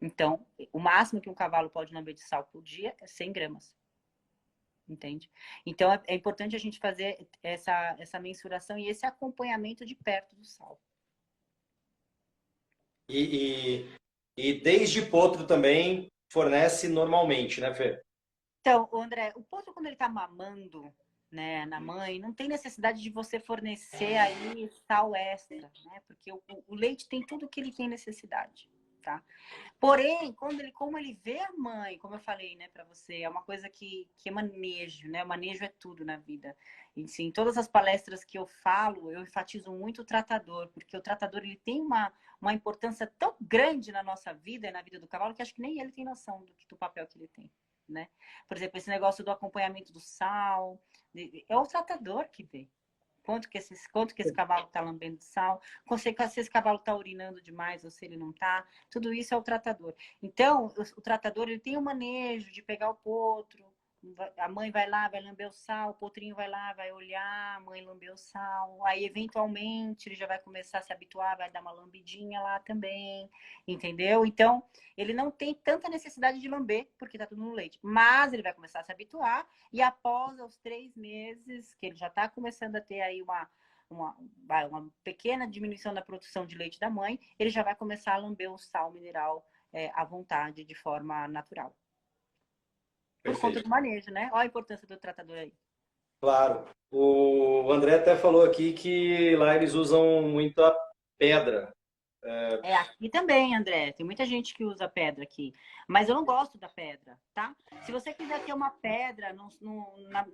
[SPEAKER 2] Então, o máximo que um cavalo pode lamber de sal por dia é 100 gramas. entende? Então, é importante a gente fazer essa mensuração e esse acompanhamento de perto do sal.
[SPEAKER 1] E, e desde potro também fornece normalmente, né, Fê?
[SPEAKER 2] Então, André, o potro, quando ele está mamando, né, na mãe, não tem necessidade de você fornecer aí sal extra, né? Porque o leite tem tudo que ele tem necessidade, tá? Porém, como ele vê a mãe, como eu falei, né, para você, é uma coisa que é manejo, né? O manejo é tudo na vida. E, sim, em todas as palestras que eu falo, eu enfatizo muito o tratador, porque o tratador ele tem uma importância tão grande na nossa vida e na vida do cavalo que acho que nem ele tem noção do papel que ele tem, né? Por exemplo, esse negócio do acompanhamento do sal, é o tratador que vê. Quanto que esse cavalo está lambendo de sal, se esse cavalo está urinando demais ou se ele não está, tudo isso é o tratador. Então, o tratador ele tem o manejo de pegar o potro, a mãe vai lá, vai lamber o sal, o potrinho vai lá, vai olhar, a mãe lambeu o sal, aí eventualmente ele já vai começar a se habituar, vai dar uma lambidinha lá também, entendeu? Então, ele não tem tanta necessidade de lamber, porque está tudo no leite, mas ele vai começar a se habituar e após os 3 meses, que ele já está começando a ter aí uma pequena diminuição da produção de leite da mãe, ele já vai começar a lamber o sal mineral à vontade, de forma natural. Por conta
[SPEAKER 1] Perfeito.
[SPEAKER 2] do manejo, né? Olha a importância do tratador aí.
[SPEAKER 1] Claro. O André até falou aqui que lá eles usam muito a pedra.
[SPEAKER 2] É, aqui também, André. Tem muita gente que usa pedra aqui. Mas eu não gosto da pedra, tá? Se você quiser ter uma pedra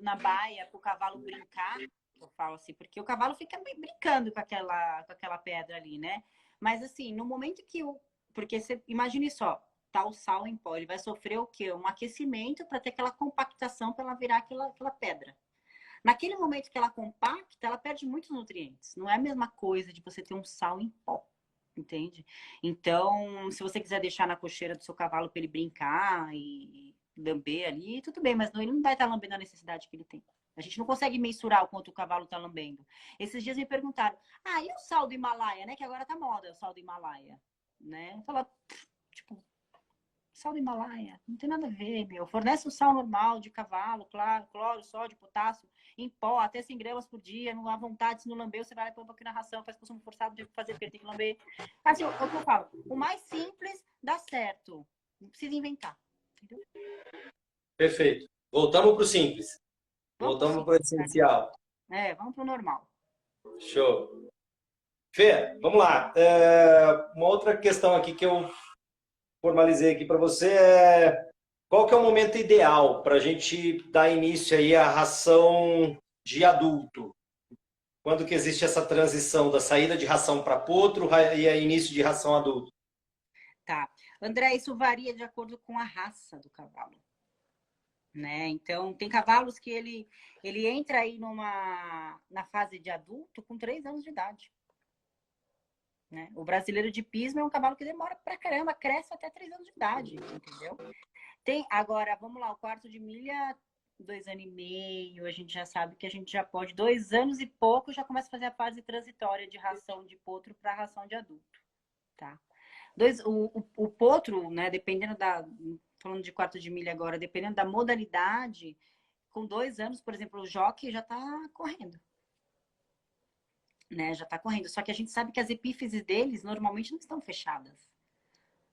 [SPEAKER 2] na baia para o cavalo brincar, eu falo assim, porque o cavalo fica brincando com aquela pedra ali, né? Mas assim, no momento que o. Porque você imagine só, tá o sal em pó, ele vai sofrer o quê? Um aquecimento para ter aquela compactação para ela virar aquela pedra. Naquele momento que ela compacta, ela perde muitos nutrientes. Não é a mesma coisa de você ter um sal em pó. Entende? Então, se você quiser deixar na cocheira do seu cavalo para ele brincar e lamber ali, tudo bem, mas ele não vai estar lambendo a necessidade que ele tem. A gente não consegue mensurar o quanto o cavalo está lambendo. Esses dias me perguntaram: ah, e o sal do Himalaia, né? Que agora tá moda o sal do Himalaia, né? Fala, tipo, sal do Himalaia, não tem nada a ver, meu. Fornece o sal normal de cavalo, claro, cloro, sódio, potássio, em pó, até 100 gramas por dia, não há vontade, se não lamber, você vai lá e põe um pouquinho na ração, faz consumo forçado de fazer, porque ele tem que lamber. Assim, é o que eu falo, o mais simples dá certo, não precisa inventar, entendeu?
[SPEAKER 1] Perfeito. Voltamos para o simples.
[SPEAKER 2] Vamos pro
[SPEAKER 1] Voltamos para o
[SPEAKER 2] simples, né?
[SPEAKER 1] essencial.
[SPEAKER 2] Vamos pro normal.
[SPEAKER 1] Show. Fê, vamos lá. Uma outra questão aqui que eu formalizei aqui para você é qual que é o momento ideal para a gente dar início aí à ração de adulto? Quando que existe essa transição da saída de ração para potro e a início de ração adulto?
[SPEAKER 2] Tá. André, isso varia de acordo com a raça do cavalo, né? Então, tem cavalos que ele entra aí na fase de adulto com 3 anos de idade. Né? O brasileiro de pismo é um cavalo que demora pra caramba, cresce até 3 anos de idade, entendeu? Agora, vamos lá, o quarto de milha, 2 anos e meio, a gente já sabe que a gente já pode, 2 anos e pouco, já começa a fazer a fase transitória de ração de potro para ração de adulto, tá? O potro, né, dependendo falando de quarto de milha agora, dependendo da modalidade, com 2 anos, por exemplo, o jockey já tá correndo. Né, já está correndo. Só que a gente sabe que as epífises deles normalmente não estão fechadas.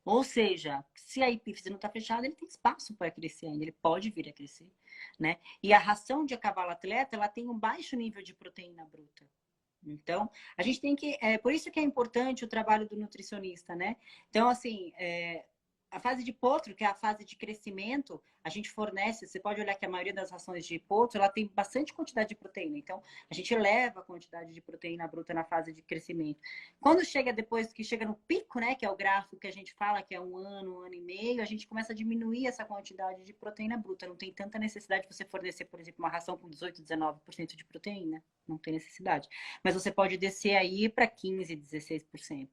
[SPEAKER 2] Ou seja, se a epífise não está fechada, ele tem espaço para crescer ainda, ele pode vir a crescer, né? E a ração de cavalo atleta, ela tem um baixo nível de proteína bruta. Então, a gente tem que... por isso que é importante o trabalho do nutricionista, né? Então, assim, a fase de potro, que é a fase de crescimento, a gente fornece, você pode olhar que a maioria das rações de potro, ela tem bastante quantidade de proteína. Então, a gente eleva a quantidade de proteína bruta na fase de crescimento. Quando chega depois, que chega no pico, né, que é o gráfico que a gente fala, que é 1 ano e meio, a gente começa a diminuir essa quantidade de proteína bruta. Não tem tanta necessidade de você fornecer, por exemplo, uma ração com 18, 19% de proteína. Não tem necessidade. Mas você pode descer aí para 15, 16%.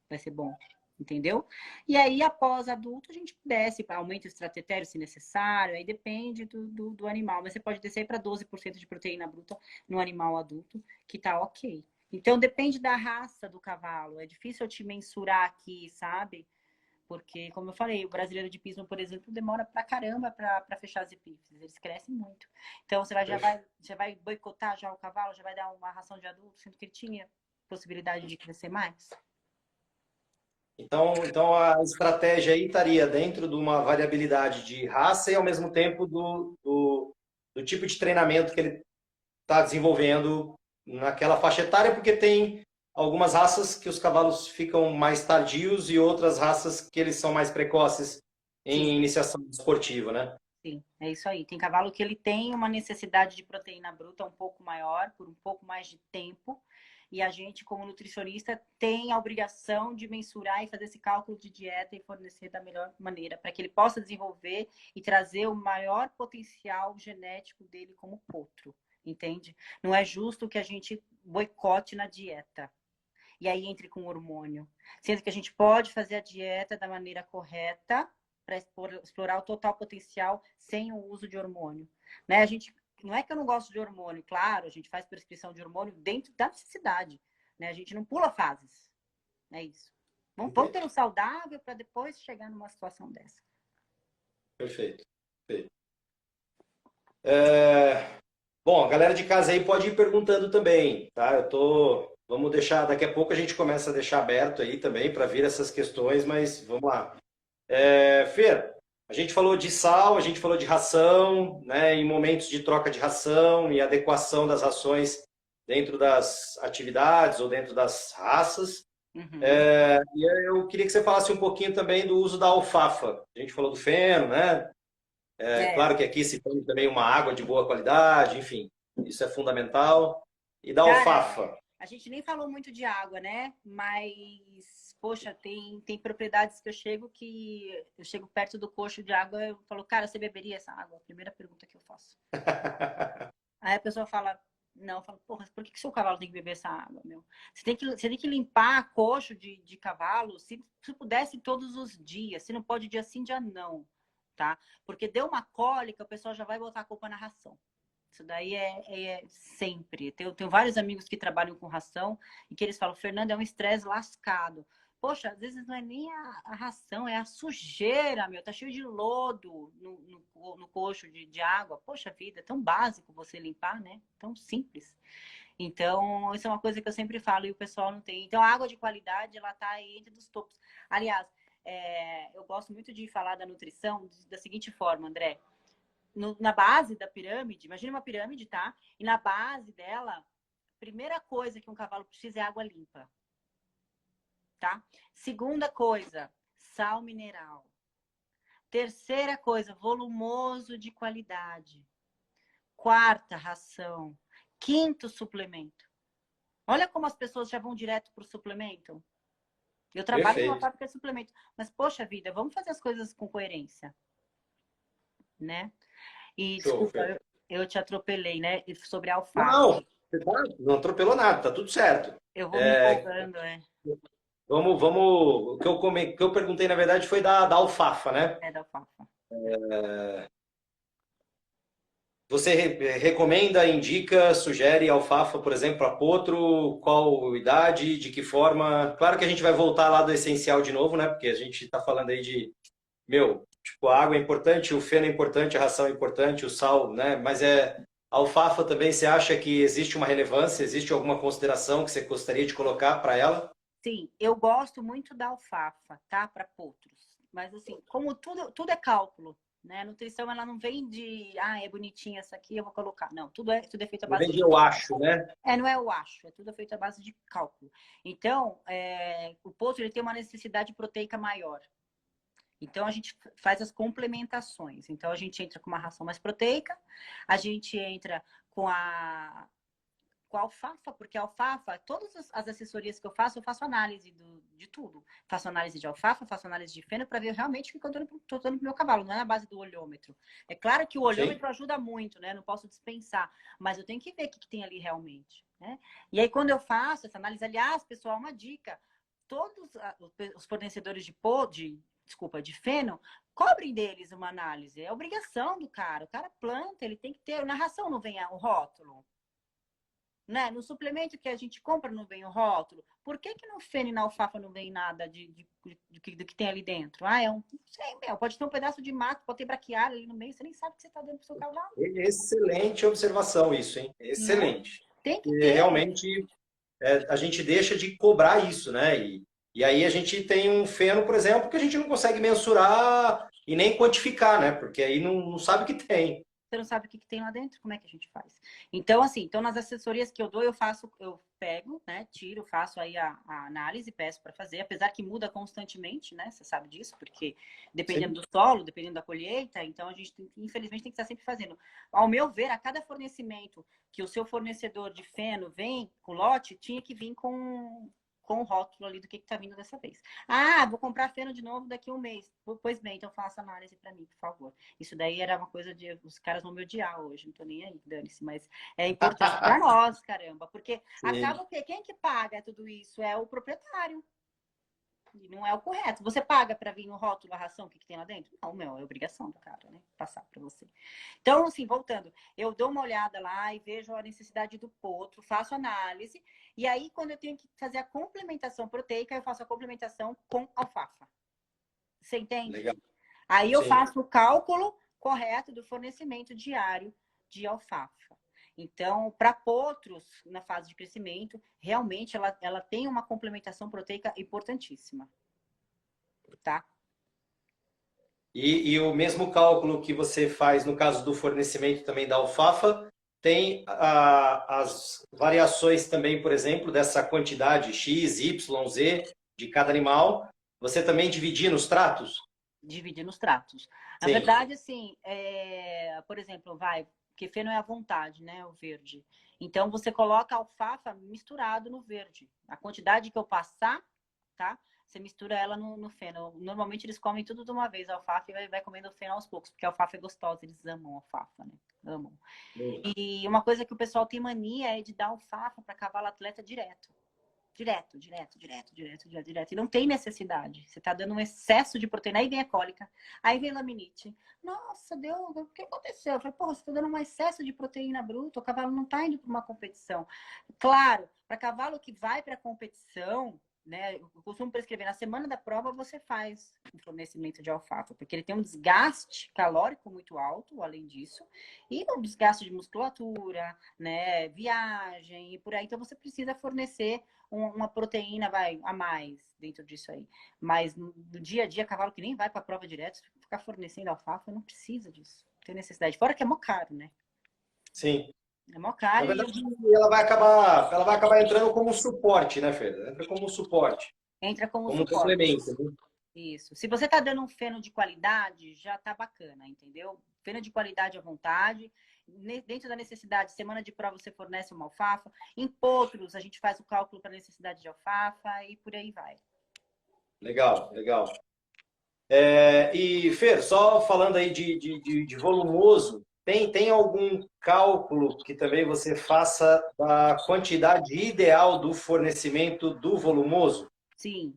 [SPEAKER 2] Vai ser bom. Entendeu? E aí, após adulto, a gente desce, aumenta o estratégia se necessário, aí depende do animal. Mas você pode descer para 12% de proteína bruta no animal adulto, que tá ok. Então, depende da raça do cavalo. É difícil eu te mensurar aqui, sabe? Porque, como eu falei, o brasileiro de pismo, por exemplo, demora pra caramba pra fechar as epífises. Eles crescem muito. Então, já vai boicotar já o cavalo, já vai dar uma ração de adulto, sendo que ele tinha possibilidade de crescer mais.
[SPEAKER 1] Então a estratégia aí estaria dentro de uma variabilidade de raça e ao mesmo tempo do tipo de treinamento que ele está desenvolvendo naquela faixa etária, porque tem algumas raças que os cavalos ficam mais tardios e outras raças que eles são mais precoces
[SPEAKER 2] Sim,
[SPEAKER 1] em iniciação esportiva, né?
[SPEAKER 2] sim, é isso aí. Tem cavalo que ele tem uma necessidade de proteína bruta um pouco maior, por um pouco mais de tempo. E a gente, como nutricionista, tem a obrigação de mensurar e fazer esse cálculo de dieta e fornecer da melhor maneira, para que ele possa desenvolver e trazer o maior potencial genético dele como potro, entende? Não é justo que a gente boicote na dieta e aí entre com hormônio. Sendo que a gente pode fazer a dieta da maneira correta para explorar o total potencial sem o uso de hormônio. Né? A gente, não é que eu não gosto de hormônio, claro, a gente faz prescrição de hormônio dentro da necessidade. Né? A gente não pula fases. É isso. Vamos ter um saudável para depois chegar numa situação dessa.
[SPEAKER 1] Perfeito. Perfeito. Bom, a galera de casa aí pode ir perguntando também, tá? Vamos deixar, daqui a pouco a gente começa a deixar aberto aí também para vir essas questões, mas vamos lá. Fer, a gente falou de sal, a gente falou de ração, né? Em momentos de troca de ração e adequação das rações dentro das atividades ou dentro das raças.
[SPEAKER 2] Uhum.
[SPEAKER 1] E eu queria que você falasse um pouquinho também do uso da alfafa. A gente falou do feno, né?
[SPEAKER 2] É,
[SPEAKER 1] Claro que aqui se tem também uma água de boa qualidade, enfim, isso é fundamental. E da
[SPEAKER 2] cara,
[SPEAKER 1] alfafa.
[SPEAKER 2] a gente nem falou muito de água, né? Mas, poxa, tem propriedades que eu chego perto do coxo de água, eu falo, cara, você beberia essa água? Primeira pergunta que eu faço. Aí a pessoa fala, não, eu falo, porra, por que seu cavalo tem que beber essa água, meu? Você tem que limpar coxo de cavalo, se pudesse todos os dias, se não pode dia sim, dia não, tá? Porque deu uma cólica, o pessoal já vai botar a culpa na ração. Isso daí é sempre. Tenho vários amigos que trabalham com ração e que eles falam, Fernando, é um estresse lascado. Poxa, às vezes não é nem a ração, é a sujeira, meu. Tá cheio de lodo no coxo de água. Poxa vida, é tão básico você limpar, né? Tão simples. Então, isso é uma coisa que eu sempre falo e o pessoal não tem. Então, a água de qualidade, ela tá aí entre os topos. Aliás, eu gosto muito de falar da nutrição da seguinte forma, André. Na base da pirâmide, imagina uma pirâmide, tá? E na base dela, a primeira coisa que um cavalo precisa é água limpa, tá? Segunda coisa, sal mineral. Terceira coisa, volumoso de qualidade. Quarta, ração. Quinto, suplemento. Olha como as pessoas já vão direto para o suplemento. Eu trabalho numa
[SPEAKER 1] Perfeito.
[SPEAKER 2] fábrica de suplemento, mas poxa vida, vamos fazer as coisas com coerência, né? E
[SPEAKER 1] Show,
[SPEAKER 2] desculpa,
[SPEAKER 1] Fer.
[SPEAKER 2] eu te atropelei, né? Sobre a alfafa.
[SPEAKER 1] Não, não atropelou nada, tá tudo certo.
[SPEAKER 2] Eu vou me
[SPEAKER 1] É,
[SPEAKER 2] empolgando, é.
[SPEAKER 1] vamos. O que eu perguntei, na verdade, foi da alfafa, né?
[SPEAKER 2] É da alfafa.
[SPEAKER 1] Você recomenda, indica, sugere alfafa, por exemplo, para potro? Qual idade? De que forma? Claro que a gente vai voltar lá do essencial de novo, né? Porque a gente está falando aí de, meu, tipo, a água é importante, o feno é importante, a ração é importante, o sal, né? Mas a alfafa também, você acha que existe uma relevância, existe alguma consideração que você gostaria de colocar para ela?
[SPEAKER 2] Sim, eu gosto muito da alfafa, tá? Para potros. Mas assim, como tudo é cálculo, né? A nutrição ela não vem de, é bonitinha essa aqui, eu vou colocar. Não, tudo é feito à
[SPEAKER 1] Não
[SPEAKER 2] base
[SPEAKER 1] vem
[SPEAKER 2] de
[SPEAKER 1] de eu acho, né?
[SPEAKER 2] não é o acho, é tudo feito à base de cálculo. Então, o potro ele tem uma necessidade proteica maior. Então, a gente faz as complementações. Então, a gente entra com uma ração mais proteica, a gente entra com a alfafa, porque a alfafa, todas as assessorias que eu faço análise de tudo. Faço análise de alfafa, faço análise de feno para ver realmente o que eu estou dando pro meu cavalo, não é na base do olhômetro. É claro que o
[SPEAKER 1] Sim.
[SPEAKER 2] olhômetro ajuda muito, né? Não posso dispensar, mas eu tenho que ver o que tem ali realmente, né? E aí, quando eu faço essa análise, aliás, pessoal, uma dica: todos os fornecedores de feno, cobrem deles uma análise. É obrigação do cara. O cara planta, ele tem que ter. Na ração não vem o rótulo. né? No suplemento que a gente compra não vem o rótulo. Por que que no feno e na alfafa não vem nada do que tem ali dentro? Ah, não sei, meu, pode ter um pedaço de mato, pode ter braquiária ali no meio, você nem sabe o que você está dando pro seu cavalo,
[SPEAKER 1] Excelente observação isso, hein?
[SPEAKER 2] né?
[SPEAKER 1] Excelente.
[SPEAKER 2] Tem que
[SPEAKER 1] E
[SPEAKER 2] ter.
[SPEAKER 1] realmente a gente deixa de cobrar isso, né? E aí a gente tem um feno, por exemplo, que a gente não consegue mensurar e nem quantificar, né? Porque aí não sabe o que tem.
[SPEAKER 2] Você não sabe o que, que tem lá dentro, como é que a gente faz? Então, assim, então nas assessorias que eu dou, eu pego, né, tiro, faço aí a análise, peço para fazer, apesar que muda constantemente, né, você sabe disso, porque dependendo
[SPEAKER 1] Sim.
[SPEAKER 2] do solo, dependendo da colheita, então a gente, infelizmente, tem que estar sempre fazendo. Ao meu ver, a cada fornecimento que o seu fornecedor de feno vem com lote, tinha que vir com o rótulo ali do que está vindo dessa vez. Ah, vou comprar feno de novo daqui a um mês. Pois bem, então faça análise para mim, por favor. Isso daí era uma coisa de. Os caras vão me odiar hoje, não tô nem aí, dane-se, mas é importante para nós, caramba, porque
[SPEAKER 1] Sim.
[SPEAKER 2] acaba que quem que paga tudo isso é o proprietário. E não é o correto. Você paga para vir no rótulo a ração, o que, que tem lá dentro? Não, meu, é obrigação do cara, né? Passar para você. Então, assim, voltando, eu dou uma olhada lá e vejo a necessidade do potro, faço análise, e aí, quando eu tenho que fazer a complementação proteica, eu faço a complementação com alfafa. Você entende?
[SPEAKER 1] Legal.
[SPEAKER 2] Aí eu
[SPEAKER 1] Sim.
[SPEAKER 2] faço o cálculo correto do fornecimento diário de alfafa. Então, para potros na fase de crescimento, realmente ela tem uma complementação proteica importantíssima, tá?
[SPEAKER 1] E o mesmo cálculo que você faz no caso do fornecimento também da alfafa, tem as variações também, por exemplo, dessa quantidade X, Y, Z de cada animal. Você também dividir nos tratos?
[SPEAKER 2] Dividir nos tratos. Na
[SPEAKER 1] Sim.
[SPEAKER 2] verdade, assim, por exemplo, porque feno é à vontade, né? O verde. Então, você coloca a alfafa misturado no verde. A quantidade que eu passar, tá? Você mistura ela no feno. Normalmente eles comem tudo de uma vez, a alfafa, e vai comendo o feno aos poucos, porque a alfafa é gostosa, eles amam a alfafa, né? Amam. E uma coisa que o pessoal tem mania é de dar alfafa para cavalo atleta direto. Direto, direto, direto, direto, direto, direto. E não tem necessidade. Você tá dando um excesso de proteína. Aí vem a cólica, aí vem a laminite. Nossa, o que aconteceu? Eu falei, porra, você tá dando um excesso de proteína bruta, o cavalo não tá indo para uma competição. Claro, para cavalo que vai para competição, né? Eu costumo prescrever, na semana da prova você faz o fornecimento de alfafa, porque ele tem um desgaste calórico muito alto, além disso, e um desgaste de musculatura, né? Viagem e por aí. Então você precisa fornecer uma proteína a mais dentro disso aí. Mas no dia a dia, cavalo que nem vai para a prova direto, ficar fornecendo alfafa, não precisa disso. Não tem necessidade. Fora que é mó caro, né?
[SPEAKER 1] Sim.
[SPEAKER 2] É mó
[SPEAKER 1] Na
[SPEAKER 2] caro e
[SPEAKER 1] verdade, ela vai acabar entrando como suporte, né, Fer? Entra como suporte,
[SPEAKER 2] entra como
[SPEAKER 1] como
[SPEAKER 2] suporte.
[SPEAKER 1] complemento, né?
[SPEAKER 2] Isso. Se você tá dando um feno de qualidade, já tá bacana, entendeu? Feno de qualidade à vontade. Dentro da necessidade, semana de prova você fornece uma alfafa. Em potros, a gente faz o cálculo para necessidade de alfafa e por aí vai.
[SPEAKER 1] Legal, legal. E, Fer, só falando aí de volumoso, tem algum cálculo que também você faça da quantidade ideal do fornecimento do volumoso?
[SPEAKER 2] Sim,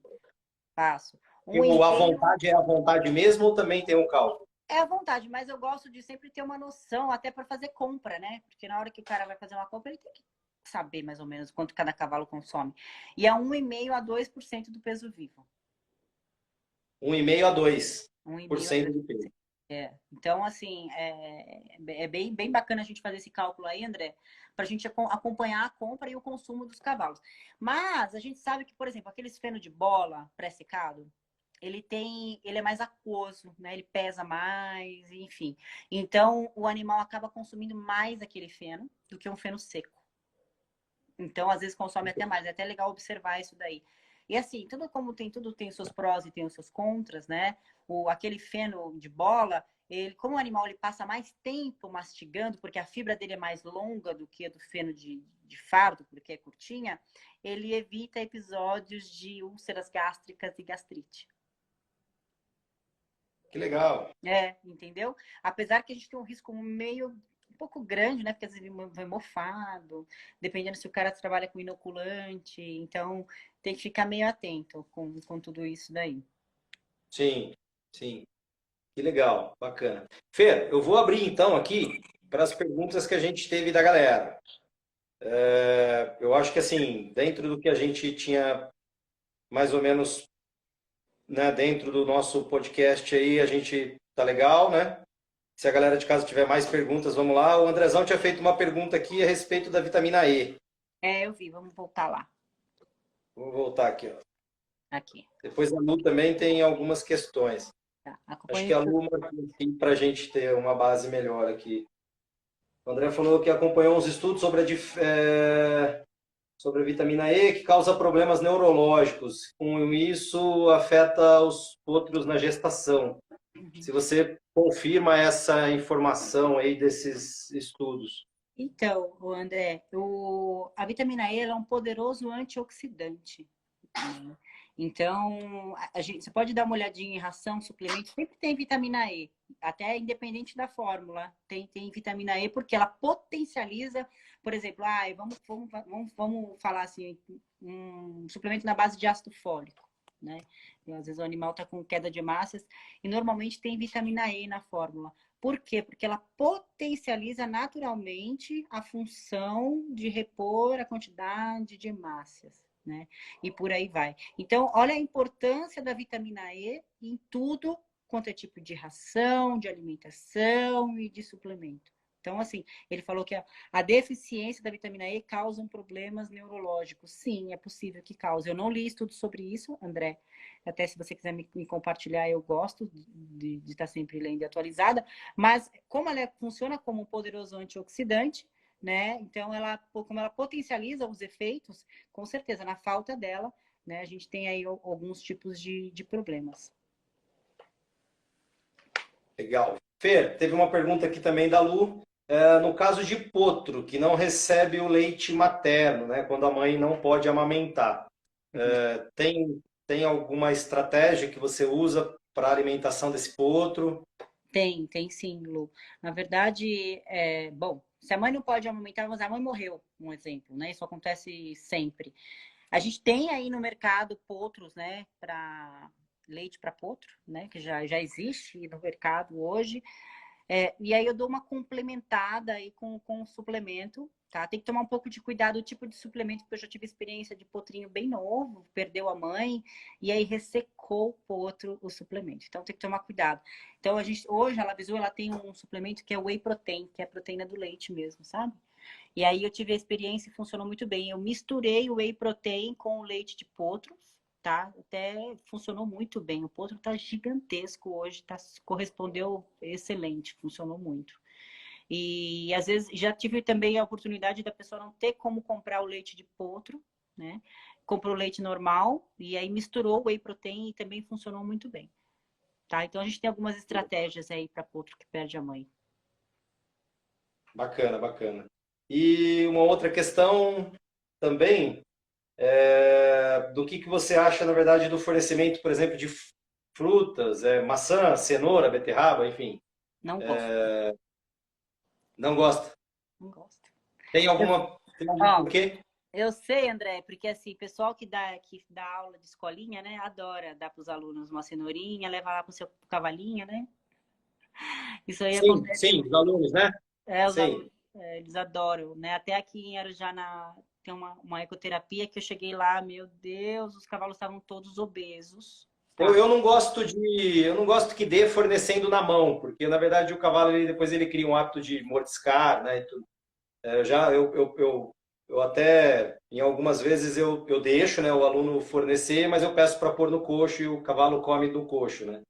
[SPEAKER 2] faço.
[SPEAKER 1] E
[SPEAKER 2] Um
[SPEAKER 1] o à
[SPEAKER 2] e-mail
[SPEAKER 1] vontade é à vontade mesmo ou também tem um cálculo?
[SPEAKER 2] é à vontade, mas eu gosto de sempre ter uma noção, até para fazer compra, né? Porque na hora que o cara vai fazer uma compra, ele tem que saber mais ou menos quanto cada cavalo consome. E é 1,5 a 2% do peso vivo.
[SPEAKER 1] 1,5 a 2 por
[SPEAKER 2] 1,5 a
[SPEAKER 1] cento
[SPEAKER 2] dois
[SPEAKER 1] do
[SPEAKER 2] por
[SPEAKER 1] peso.
[SPEAKER 2] cento. Então, assim, é bem bacana a gente fazer esse cálculo aí, André, para a gente acompanhar a compra e o consumo dos cavalos. Mas a gente sabe que, por exemplo, aqueles feno de bola pré-secado, ele é mais aquoso, né? Ele pesa mais, enfim. Então, o animal acaba consumindo mais aquele feno do que um feno seco. Então, às vezes consome até mais. É até legal observar isso daí. E assim, tudo tem os seus prós e tem os seus contras, né? Aquele feno de bola, como o animal ele passa mais tempo mastigando, porque a fibra dele é mais longa do que a do feno de fardo, porque é curtinha, ele evita episódios de úlceras gástricas e gastrite.
[SPEAKER 1] Que legal.
[SPEAKER 2] Entendeu? Apesar que a gente tem um risco um pouco grande, né? Porque às vezes ele vai mofado, dependendo se o cara trabalha com inoculante, então tem que ficar meio atento com tudo isso daí.
[SPEAKER 1] Sim, sim. Que legal, bacana. Fer, eu vou abrir então aqui para as perguntas que a gente teve da galera. Eu acho que, assim, dentro do que a gente tinha mais ou menos, né, dentro do nosso podcast aí, a gente tá legal, né? Se a galera de casa tiver mais perguntas, vamos lá. O Andrezão tinha feito uma pergunta aqui a respeito da vitamina E.
[SPEAKER 2] Eu vi, vamos voltar lá.
[SPEAKER 1] Vou voltar aqui, ó.
[SPEAKER 2] Aqui.
[SPEAKER 1] Depois a Lu também tem algumas questões.
[SPEAKER 2] Tá.
[SPEAKER 1] Acho
[SPEAKER 2] Acompanhe
[SPEAKER 1] que a
[SPEAKER 2] isso.
[SPEAKER 1] Lu marcou aqui para a gente ter uma base melhor aqui. O André falou que acompanhou uns estudos sobre a vitamina E que causa problemas neurológicos. Com isso, afeta os outros na gestação. Se você confirma essa informação aí desses estudos.
[SPEAKER 2] Então, o André, a vitamina E ela é um poderoso antioxidante, né? Então, você pode dar uma olhadinha em ração, suplemento, sempre tem vitamina E, até independente da fórmula, tem vitamina E, porque ela potencializa, por exemplo, vamos falar assim, um suplemento na base de ácido fólico, né? E, às vezes o animal está com queda de hemácias, e normalmente tem vitamina E na fórmula. Por quê? Porque ela potencializa naturalmente a função de repor a quantidade de hemácias, né? E por aí vai. Então, olha a importância da vitamina E em tudo quanto é tipo de ração, de alimentação e de suplemento. Então, assim, ele falou que a deficiência da vitamina E causa problemas neurológicos. Sim, é possível que cause. Eu não li estudo sobre isso, André. Até se você quiser me compartilhar, eu gosto de estar sempre lendo e atualizada. Mas como ela funciona como um poderoso antioxidante, né? Então, como ela potencializa os efeitos, com certeza, na falta dela, né? A gente tem aí alguns tipos de problemas.
[SPEAKER 1] Legal. Fer, teve uma pergunta aqui também da Lu. No caso de potro, que não recebe o leite materno, né, quando a mãe não pode amamentar, tem alguma estratégia que você usa para a alimentação desse potro?
[SPEAKER 2] Tem sim, Lu. Na verdade, bom, se a mãe não pode amamentar, mas a mãe morreu, um exemplo, né? Isso acontece sempre. A gente tem aí no mercado potros, né, para leite para potro, né, que já existe no mercado hoje. E aí eu dou uma complementada aí com o suplemento, tá? Tem que tomar um pouco de cuidado o tipo de suplemento, porque eu já tive experiência de potrinho bem novo, perdeu a mãe, e aí ressecou o potro o suplemento. Então tem que tomar cuidado. Então hoje a Lavisu, ela tem um suplemento que é o Whey Protein, que é a proteína do leite mesmo, sabe? E aí eu tive a experiência e funcionou muito bem. Eu misturei o Whey Protein com o leite de potro, tá? Até funcionou muito bem. O potro tá gigantesco hoje, correspondeu excelente, funcionou muito. E às vezes já tive também a oportunidade da pessoa não ter como comprar o leite de potro, né? Comprou leite normal e aí misturou o Whey Protein e também funcionou muito bem. Tá? Então a gente tem algumas estratégias aí para potro que perde a mãe.
[SPEAKER 1] Bacana, bacana. E uma outra questão também, do que você acha, na verdade, do fornecimento, por exemplo, de frutas, maçã, cenoura, beterraba, enfim.
[SPEAKER 2] Não gosto,
[SPEAKER 1] Não gosta?
[SPEAKER 2] não gosto. Eu,
[SPEAKER 1] Tem algum
[SPEAKER 2] ó,
[SPEAKER 1] porquê?
[SPEAKER 2] Eu sei, André, porque assim, pessoal que dá aula de escolinha, né, adora dar para os alunos uma cenourinha, levar lá para o seu cavalinho, né? Isso aí
[SPEAKER 1] Sim,
[SPEAKER 2] acontece
[SPEAKER 1] sim,
[SPEAKER 2] muito.
[SPEAKER 1] os alunos, né?
[SPEAKER 2] Os alunos,
[SPEAKER 1] Sim.
[SPEAKER 2] eles adoram, né? Até aqui em Arujá tem uma ecoterapia que eu cheguei lá, meu Deus, os cavalos estavam todos obesos, tá?
[SPEAKER 1] Eu não gosto que dê fornecendo na mão, porque na verdade o cavalo depois ele cria um hábito de mordiscar, né? E tudo. Eu até em algumas vezes eu deixo, né, o aluno fornecer, mas eu peço para pôr no coxo e o cavalo come do coxo, né?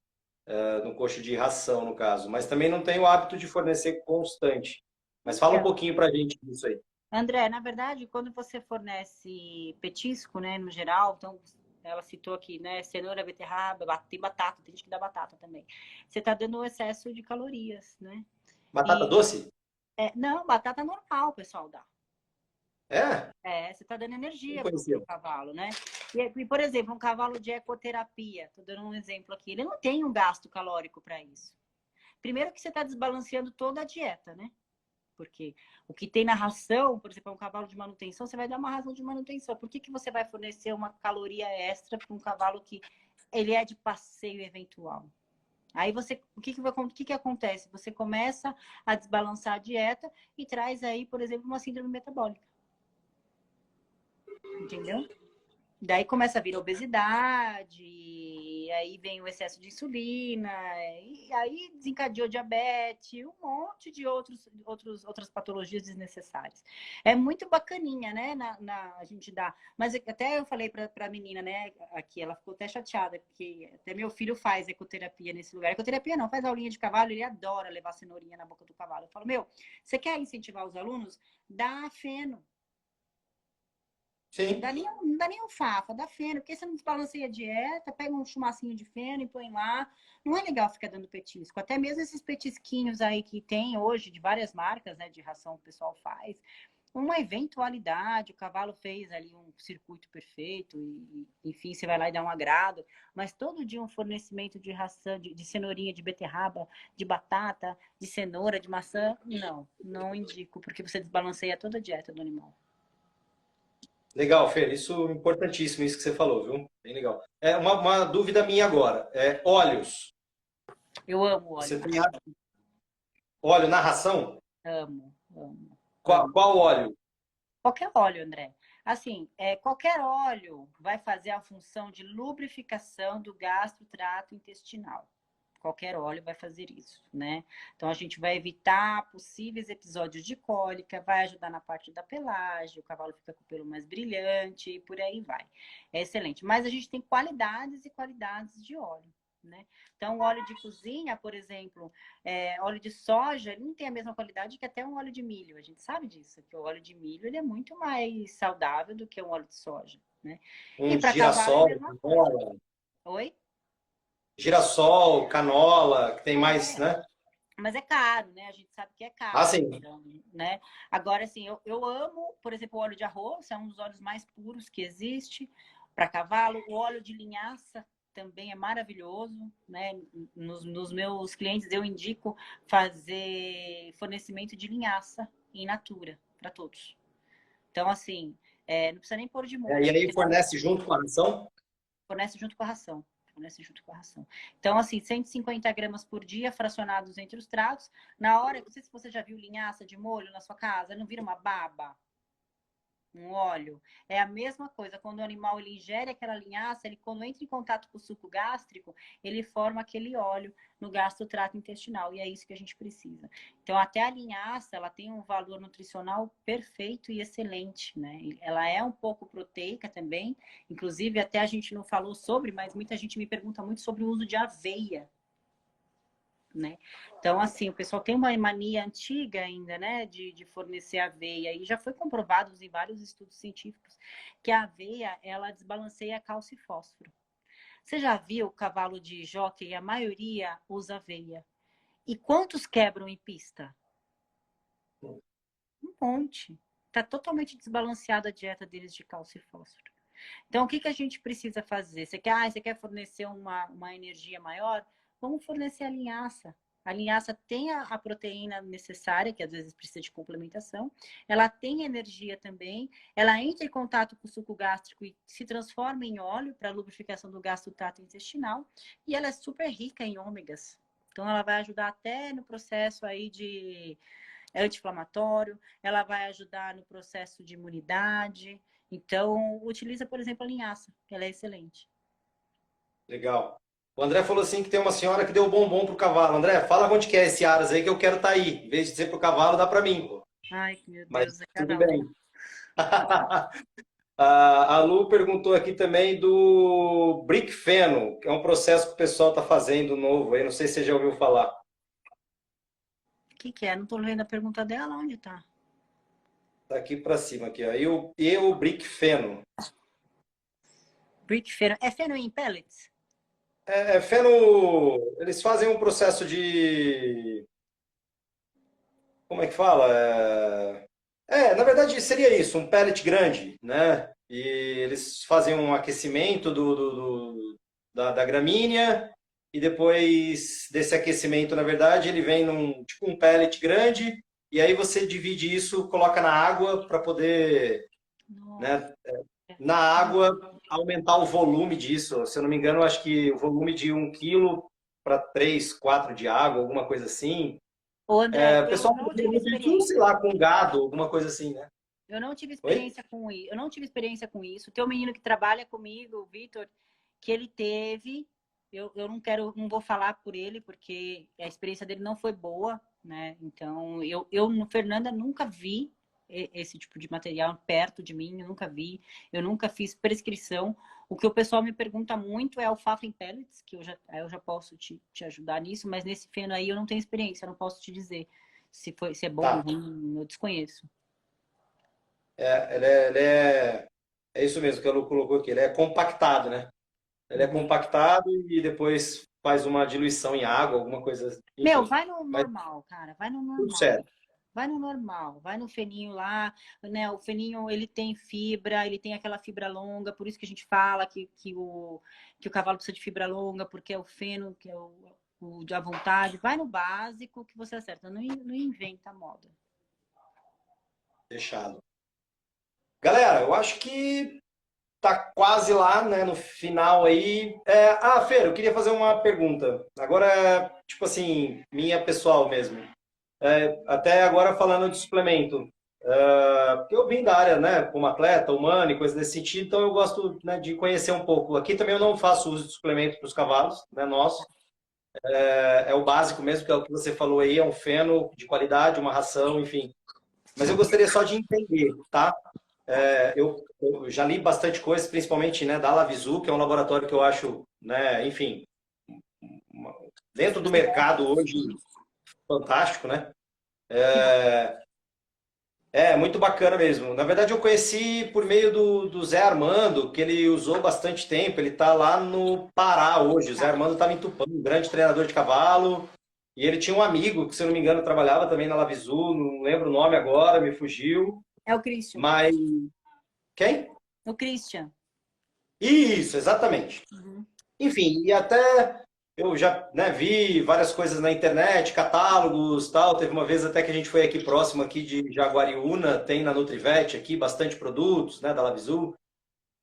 [SPEAKER 1] No coxo de ração, no caso. Mas também não tenho o hábito de fornecer constante. Mas fala um
[SPEAKER 2] Então,
[SPEAKER 1] pouquinho para a gente disso aí.
[SPEAKER 2] André, na verdade, quando você fornece petisco, né, no geral, então ela citou aqui, né, cenoura, beterraba, tem batata, tem gente que dá batata também. Você está dando um excesso de calorias, né?
[SPEAKER 1] Batata
[SPEAKER 2] E
[SPEAKER 1] doce?
[SPEAKER 2] não, batata normal, o pessoal dá.
[SPEAKER 1] É,
[SPEAKER 2] Você está dando
[SPEAKER 1] não
[SPEAKER 2] energia
[SPEAKER 1] conhecia.
[SPEAKER 2] pro cavalo, né? Por exemplo, um cavalo de ecoterapia, tô dando um exemplo aqui, ele não tem um gasto calórico para isso. Primeiro que você está desbalanceando toda a dieta, né? Porque o que tem na ração, por exemplo, um cavalo de manutenção, você vai dar uma ração de manutenção. Por que você vai fornecer uma caloria extra para um cavalo que ele é de passeio eventual? Aí o que acontece? Você começa a desbalançar a dieta e traz aí, por exemplo, uma síndrome metabólica. entendeu? Daí começa a vir obesidade, e aí vem o excesso de insulina, e aí desencadeou diabetes, um monte de outras patologias desnecessárias. É muito bacaninha, né, a gente dá. Mas até eu falei para a menina, né, aqui, ela ficou até chateada, porque até meu filho faz ecoterapia nesse lugar. Ecoterapia não, faz aulinha de cavalo, ele adora levar cenourinha na boca do cavalo. Eu falo, meu, você quer incentivar os alunos? Dá feno.
[SPEAKER 1] Sim.
[SPEAKER 2] Não dá nem um fafa, dá feno, porque você não desbalanceia a dieta, pega um chumacinho de feno e põe lá. Não é legal ficar dando petisco. Até mesmo esses petisquinhos aí que tem hoje, de várias marcas, né, de ração que o pessoal faz. Uma eventualidade, o cavalo fez ali um circuito perfeito, e enfim, você vai lá e dá um agrado. Mas todo dia um fornecimento de ração, de cenourinha, de beterraba, de batata, de cenoura, de maçã, não indico, porque você desbalanceia toda a dieta do animal.
[SPEAKER 1] Legal, Fer, isso é importantíssimo, isso que você falou, viu? Bem legal. É uma dúvida minha agora. Óleos.
[SPEAKER 2] Eu amo
[SPEAKER 1] Você
[SPEAKER 2] óleo.
[SPEAKER 1] tem óleo na ração?
[SPEAKER 2] Amo, amo,
[SPEAKER 1] Qual,
[SPEAKER 2] amo.
[SPEAKER 1] qual óleo?
[SPEAKER 2] Qualquer óleo, André. Assim, qualquer óleo vai fazer a função de lubrificação do gastro-trato intestinal. Qualquer óleo vai fazer isso, né? Então, a gente vai evitar possíveis episódios de cólica, vai ajudar na parte da pelagem, o cavalo fica com o pelo mais brilhante e por aí vai. É excelente. Mas a gente tem qualidades e qualidades de óleo, né? Então, o óleo de cozinha, por exemplo, óleo de soja, ele não tem a mesma qualidade que até um óleo de milho. A gente sabe disso, que o óleo de milho ele é muito mais saudável do que um óleo de soja, né? E
[SPEAKER 1] Um
[SPEAKER 2] para cavalo é a
[SPEAKER 1] girassol,
[SPEAKER 2] mesma coisa.
[SPEAKER 1] canola,
[SPEAKER 2] Oi?
[SPEAKER 1] girassol, canola, que tem mais,
[SPEAKER 2] É,
[SPEAKER 1] né?
[SPEAKER 2] mas é caro, né? A gente sabe que é
[SPEAKER 1] Ah,
[SPEAKER 2] caro,
[SPEAKER 1] sim.
[SPEAKER 2] então, né? Agora, assim, eu amo, por exemplo, o óleo de arroz, é um dos óleos mais puros que existe para cavalo. O óleo de linhaça também é maravilhoso, né? Nos meus clientes eu indico fazer fornecimento de linhaça in natura para todos. Então, assim, não precisa nem pôr de
[SPEAKER 1] E
[SPEAKER 2] molho,
[SPEAKER 1] aí
[SPEAKER 2] porque
[SPEAKER 1] fornece junto com a ração?
[SPEAKER 2] fornece junto com a ração. Fornece junto com a ração. Então, assim, 150 gramas por dia, fracionados entre os tratos. Na hora, não sei se você já viu linhaça de molho na sua casa, não vira uma baba? Um óleo. É a mesma coisa. Quando o animal ele ingere aquela linhaça, ele quando entra em contato com o suco gástrico, ele forma aquele óleo no gastrotrato intestinal. E é isso que a gente precisa. Então, até a linhaça, ela tem um valor nutricional perfeito e excelente, né? Ela é um pouco proteica também. Inclusive, até a gente não falou sobre, mas muita gente me pergunta muito sobre o uso de aveia, né? Então, assim, o pessoal tem uma mania antiga ainda, né, de fornecer aveia, e já foi comprovado em vários estudos científicos que a aveia, ela desbalanceia cálcio e fósforo. Você já viu o cavalo de jockey? A maioria usa aveia. E quantos quebram em pista? Um monte. Está totalmente desbalanceada a dieta deles de cálcio e fósforo. Então, o que, que a gente precisa fazer? Você quer fornecer uma energia maior? Vamos fornecer a linhaça. A linhaça tem a proteína necessária, que às vezes precisa de complementação. Ela tem energia também. Ela entra em contato com o suco gástrico e se transforma em óleo para lubrificação do gasto-trato intestinal. E ela é super rica em ômegas. Então, ela vai ajudar até no processo aí de anti-inflamatório. Ela vai ajudar no processo de imunidade. Então, utiliza, por exemplo, a linhaça, que ela é excelente.
[SPEAKER 1] Legal. O André falou assim que tem uma senhora que deu bombom pro cavalo. André, fala onde que é esse Aras aí que eu quero estar aí. Em vez de dizer pro cavalo, dá para mim, pô.
[SPEAKER 2] Ai, meu
[SPEAKER 1] Mas
[SPEAKER 2] Deus, é
[SPEAKER 1] tudo
[SPEAKER 2] cada um.
[SPEAKER 1] bem. A Lu perguntou aqui também do Brick Feno, que é um processo que o pessoal está fazendo novo aí. Não sei se você já ouviu falar.
[SPEAKER 2] O que é? Não estou lendo a pergunta dela, onde tá?
[SPEAKER 1] Tá aqui para cima, aqui, ó. E o Brick Feno.
[SPEAKER 2] Brick feno. É feno em pellets?
[SPEAKER 1] Feno, eles fazem um processo de. Como é que fala? Na verdade seria isso, um pellet grande, né? E eles fazem um aquecimento da gramínea e depois desse aquecimento, na verdade, ele vem num tipo um pellet grande e aí você divide isso, coloca na água para poder,
[SPEAKER 2] Nossa.
[SPEAKER 1] né, na água aumentar o volume disso. Se eu não me engano, eu acho que o volume de 1 quilo para 3, 4 de água, alguma coisa assim.
[SPEAKER 2] Ô, André,
[SPEAKER 1] O
[SPEAKER 2] eu
[SPEAKER 1] pessoal
[SPEAKER 2] não
[SPEAKER 1] fazia
[SPEAKER 2] tive
[SPEAKER 1] muito isso, sei
[SPEAKER 2] experiência.
[SPEAKER 1] lá, com gado, alguma coisa assim, né?
[SPEAKER 2] Eu não tive
[SPEAKER 1] Oi?
[SPEAKER 2] experiência com isso. Eu não tive experiência com isso. Tem um menino que trabalha comigo, o Vitor, que ele teve. Eu não quero, não vou falar por ele, porque a experiência dele não foi boa, né? Então, eu no Fernanda nunca vi esse tipo de material perto de mim, eu nunca vi, eu nunca fiz prescrição. O que o pessoal me pergunta muito é alfafa em pellets, que eu já posso te ajudar nisso, mas nesse feno aí eu não tenho experiência, eu não posso te dizer se é bom ou
[SPEAKER 1] Tá.
[SPEAKER 2] ruim, eu desconheço.
[SPEAKER 1] É isso mesmo que ela colocou aqui. Ele é compactado, né? Ele é
[SPEAKER 2] Uhum.
[SPEAKER 1] compactado e depois faz uma diluição em água, alguma coisa,
[SPEAKER 2] Meu,
[SPEAKER 1] enfim.
[SPEAKER 2] vai no
[SPEAKER 1] Mas
[SPEAKER 2] normal, cara, vai no
[SPEAKER 1] tudo
[SPEAKER 2] normal.
[SPEAKER 1] certo.
[SPEAKER 2] Vai no normal, vai no feninho lá, né? O feninho, ele tem fibra, ele tem aquela fibra longa, por isso que a gente fala que o cavalo precisa de fibra longa, porque é o feno, que é o de à vontade. Vai no básico que você acerta, não inventa moda.
[SPEAKER 1] Fechado. Galera, eu acho que tá quase lá, né, no final aí. Fer, eu queria fazer uma pergunta. Agora, tipo assim, minha pessoal mesmo. Até agora falando de suplemento. Porque eu vim da área, né, como atleta, humano e coisas desse sentido, então eu gosto, né, de conhecer um pouco. Aqui também eu não faço uso de suplemento para os cavalos, né, nosso. É o básico mesmo, que é o que você falou aí, é um feno de qualidade, uma ração, enfim. Mas eu gostaria só de entender, tá?
[SPEAKER 2] Tá.
[SPEAKER 1] Eu já li bastante coisa, principalmente, né, da Lavisu, que é um laboratório que eu acho, né, enfim, uma- dentro do mercado hoje fantástico, né?
[SPEAKER 2] Que bom.
[SPEAKER 1] É muito bacana mesmo. Na verdade, eu conheci por meio do Zé Armando, que ele usou bastante tempo. Ele está lá no Pará hoje. O Zé
[SPEAKER 2] Tá.
[SPEAKER 1] Armando estava em Tupã, um grande treinador de cavalo. E ele tinha um amigo que, se eu não me engano, trabalhava também na Lavisu, não lembro o nome agora, me fugiu.
[SPEAKER 2] É o Christian.
[SPEAKER 1] Mas quem?
[SPEAKER 2] O Christian.
[SPEAKER 1] Isso, exatamente.
[SPEAKER 2] Uhum.
[SPEAKER 1] Enfim, e até eu já, né, vi várias coisas na internet, catálogos, tal. Teve uma vez até que a gente foi aqui próximo aqui de Jaguariúna, tem na Nutrivete aqui bastante produtos, né, da Lavisu.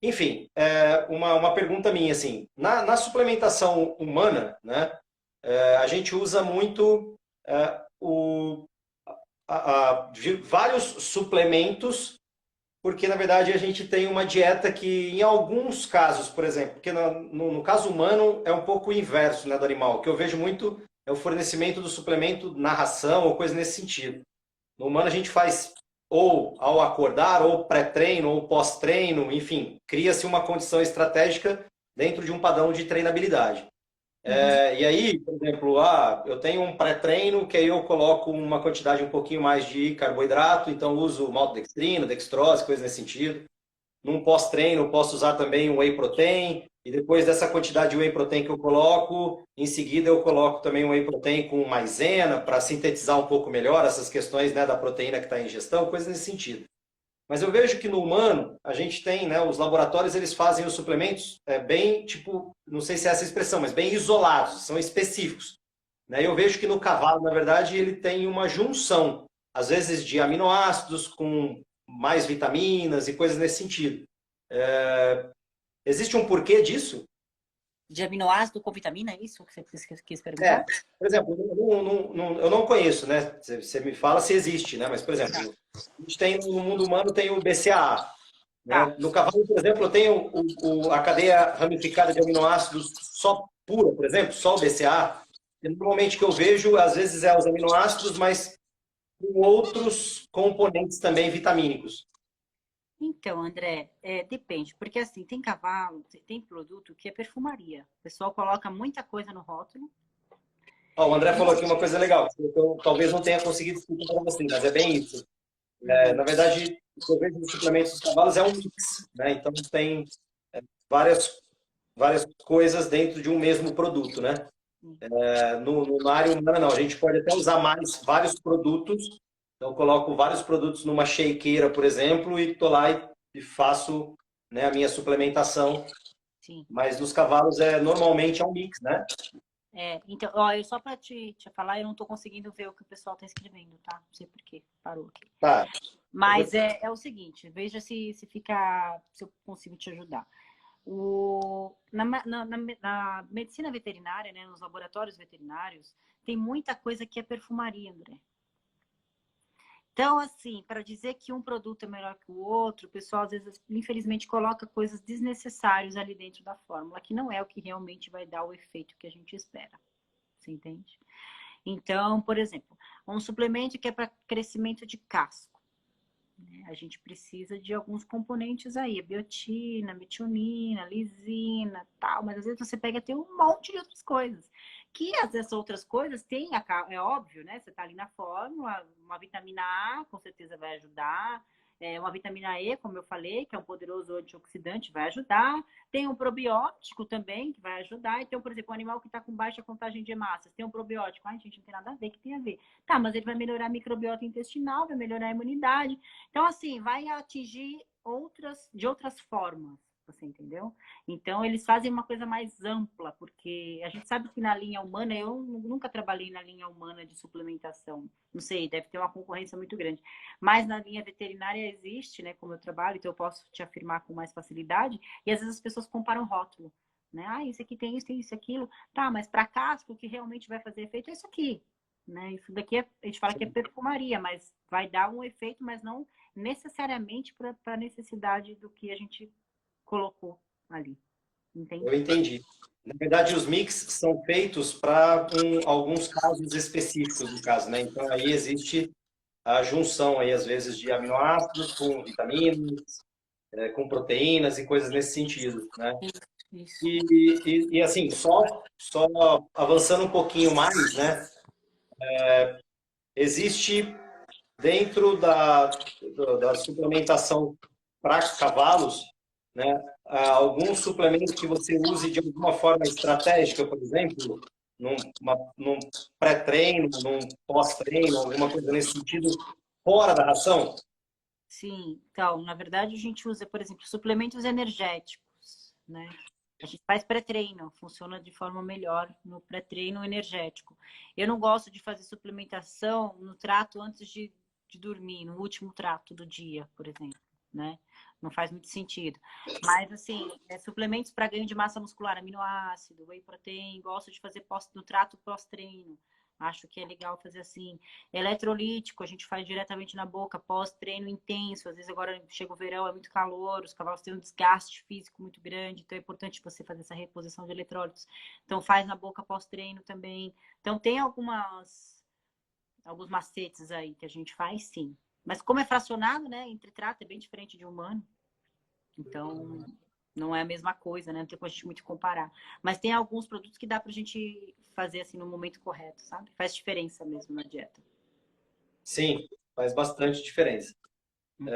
[SPEAKER 1] Enfim, uma pergunta minha assim, na suplementação humana, né, a gente usa muito o, vários suplementos porque na verdade a gente tem uma dieta que, em alguns casos, por exemplo, porque no caso humano é um pouco o inverso, né, do animal. O que eu vejo muito é o fornecimento do suplemento na ração ou coisa nesse sentido. No humano a gente faz ou ao acordar, ou pré-treino, ou pós-treino, enfim, cria-se uma condição estratégica dentro de um padrão de treinabilidade.
[SPEAKER 2] Uhum.
[SPEAKER 1] E aí, por exemplo, eu tenho um pré-treino que aí eu coloco uma quantidade um pouquinho mais de carboidrato, então uso maltodextrina, dextrose, coisas nesse sentido. Num pós-treino, eu posso usar também um whey protein, e depois dessa quantidade de whey protein que eu coloco, em seguida eu coloco também um whey protein com maisena para sintetizar um pouco melhor essas questões, né, da proteína que está em ingestão, coisas nesse sentido. Mas eu vejo que no humano, a gente tem, né, os laboratórios, eles fazem os suplementos bem, tipo, não sei se é essa a expressão, mas bem isolados, são específicos. Né? Eu vejo que no cavalo, na verdade, ele tem uma junção, às vezes, de aminoácidos com mais vitaminas e coisas nesse sentido. Existe um porquê disso?
[SPEAKER 2] De aminoácido com vitamina, é isso que você quis perguntar?
[SPEAKER 1] É, por exemplo, eu não conheço, né? Você me fala se existe, né? Mas, por
[SPEAKER 2] Tá.
[SPEAKER 1] exemplo, a gente tem no mundo humano tem o BCAA.
[SPEAKER 2] Tá.
[SPEAKER 1] Né? No cavalo, por exemplo, eu tenho a cadeia ramificada de aminoácidos só pura, por exemplo, só o BCA. E normalmente que eu vejo, às vezes, é os aminoácidos, mas com outros componentes também vitamínicos.
[SPEAKER 2] Então, André, depende, porque assim, tem cavalo, tem produto que é perfumaria. O pessoal coloca muita coisa no rótulo.
[SPEAKER 1] O André falou aqui uma coisa legal, que eu talvez não tenha conseguido explicar para você, mas é bem isso.
[SPEAKER 2] Uhum.
[SPEAKER 1] Na verdade, o que eu vejo nos suplementos dos cavalos é um mix, né? Então tem várias, várias coisas dentro de um mesmo produto, né? Na área humana, não. A gente pode até usar mais vários produtos. Então, eu coloco vários produtos numa shakeira, por exemplo, e estou lá e faço, né, a minha suplementação.
[SPEAKER 2] Sim.
[SPEAKER 1] Mas nos cavalos normalmente é um mix, né?
[SPEAKER 2] Então, ó, só para te falar, eu não estou conseguindo ver o que o pessoal está escrevendo, tá? Não sei por quê, parou aqui.
[SPEAKER 1] Tá.
[SPEAKER 2] Mas é o seguinte, veja se eu consigo te ajudar. Na medicina veterinária, né, nos laboratórios veterinários, tem muita coisa que é perfumaria, André. Então, assim, para dizer que um produto é melhor que o outro, o pessoal às vezes, infelizmente, coloca coisas desnecessárias ali dentro da fórmula, que não é o que realmente vai dar o efeito que a gente espera. Você entende? Então, por exemplo, um suplemento que é para crescimento de casco. A gente precisa de alguns componentes aí, a biotina, metionina, lisina, tal, mas às vezes você pega tem um monte de outras coisas. Que essas outras coisas tem, é óbvio, né? Você tá ali na fórmula, uma vitamina A com certeza vai ajudar, uma vitamina E, como eu falei, que é um poderoso antioxidante, vai ajudar. Tem um probiótico também, que vai ajudar. Então, por exemplo, um animal que está com baixa contagem de hemácias, tem um probiótico. Ai, gente, não tem nada a ver, que tem a ver? Tá, mas ele vai melhorar a microbiota intestinal, vai melhorar a imunidade. Então, assim, vai atingir de outras formas, você entendeu? Então, eles fazem uma coisa mais ampla, porque a gente sabe que na linha humana, eu nunca trabalhei na linha humana de suplementação. Não sei, deve ter uma concorrência muito grande. Mas na linha veterinária existe, né, como eu trabalho, então eu posso te afirmar com mais facilidade. E às vezes as pessoas comparam rótulo, né? Ah, isso aqui tem isso, aquilo. Tá, mas para casco, o que realmente vai fazer efeito é isso aqui. Né? Isso daqui a gente fala que é perfumaria, mas vai dar um efeito, mas não necessariamente para a necessidade do que a gente colocou ali,
[SPEAKER 1] Eu
[SPEAKER 2] entende?
[SPEAKER 1] entendi. Na verdade, os mix são feitos para alguns casos específicos, no caso, né? Então, aí existe a junção, aí, às vezes, de aminoácidos com vitaminas, com proteínas e coisas nesse sentido, né?
[SPEAKER 2] Isso.
[SPEAKER 1] E assim, só avançando um pouquinho mais, né? Existe dentro da suplementação para cavalos, né, algum suplemento que você use de alguma forma estratégica, por exemplo, num pré-treino, num pós-treino, alguma coisa nesse sentido, fora da ração?
[SPEAKER 2] Sim, então, na verdade, a gente usa, por exemplo, suplementos energéticos, né? A gente faz pré-treino, funciona de forma melhor no pré-treino energético. Eu não gosto de fazer suplementação no trato antes de dormir, no último trato do dia, por exemplo, né? Não faz muito sentido. Mas, assim, suplementos para ganho de massa muscular, aminoácido, whey protein, gosto de fazer no trato pós-treino. Acho que é legal fazer assim. Eletrolítico, a gente faz diretamente na boca, pós-treino intenso. Às vezes agora chega o verão, é muito calor, os cavalos têm um desgaste físico muito grande, então é importante você fazer essa reposição de eletrólitos. Então faz na boca pós-treino também. Então tem alguns macetes aí que a gente faz, sim. Mas como é fracionado, né, entre trato, é bem diferente de humano. Então, não é a mesma coisa, né? Não tem como a gente muito comparar. Mas tem alguns produtos que dá pra gente fazer assim no momento correto, sabe? Faz diferença mesmo na dieta.
[SPEAKER 1] Sim, faz bastante diferença.
[SPEAKER 2] Uhum.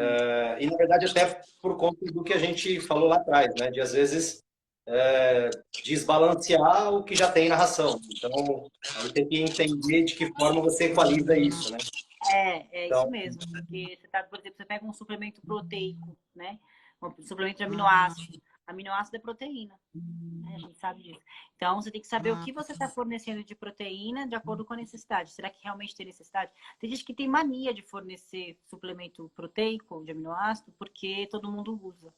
[SPEAKER 1] E, na verdade, até por conta do que a gente falou lá atrás, né? De, às vezes, desbalancear o que já tem na ração. Então, aí tem que entender de que forma você equaliza isso, né?
[SPEAKER 2] É
[SPEAKER 1] Então,
[SPEAKER 2] isso mesmo. Porque você tá, por exemplo, você pega um suplemento proteico, né? Um suplemento de aminoácido. Aminoácido é proteína, né? A gente sabe disso. Então, você tem que saber o que você está fornecendo de proteína de acordo com a necessidade. Será que realmente tem necessidade? Tem gente que tem mania de fornecer suplemento proteico de aminoácido porque todo mundo usa.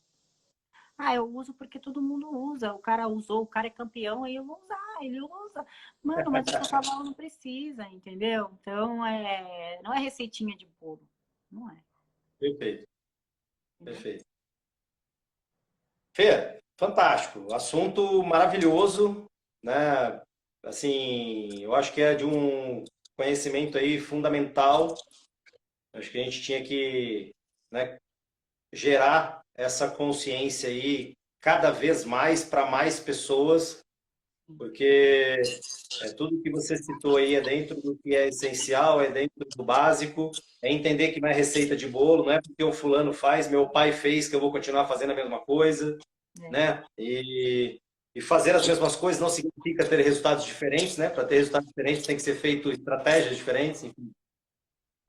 [SPEAKER 2] Ah, eu uso porque todo mundo usa. O cara usou, o cara é campeão, aí eu vou usar, ele usa. Mano, mas o seu cavalo não precisa, entendeu? Então, não é receitinha de bolo. Não é.
[SPEAKER 1] perfeito,
[SPEAKER 2] Entendeu?
[SPEAKER 1] perfeito. Fê, fantástico. Assunto maravilhoso, né? Assim, eu acho que é de um conhecimento aí fundamental. Acho que a gente tinha que, né, gerar essa consciência aí cada vez mais para mais pessoas, porque tudo que você citou aí é dentro do que é essencial, é dentro do básico, é entender que não é receita de bolo, não é porque o fulano faz, meu pai fez que eu vou continuar fazendo a mesma coisa,
[SPEAKER 2] É.
[SPEAKER 1] né? E fazer as mesmas coisas não significa ter resultados diferentes, né? Para ter resultados diferentes tem que ser feito estratégias diferentes, enfim.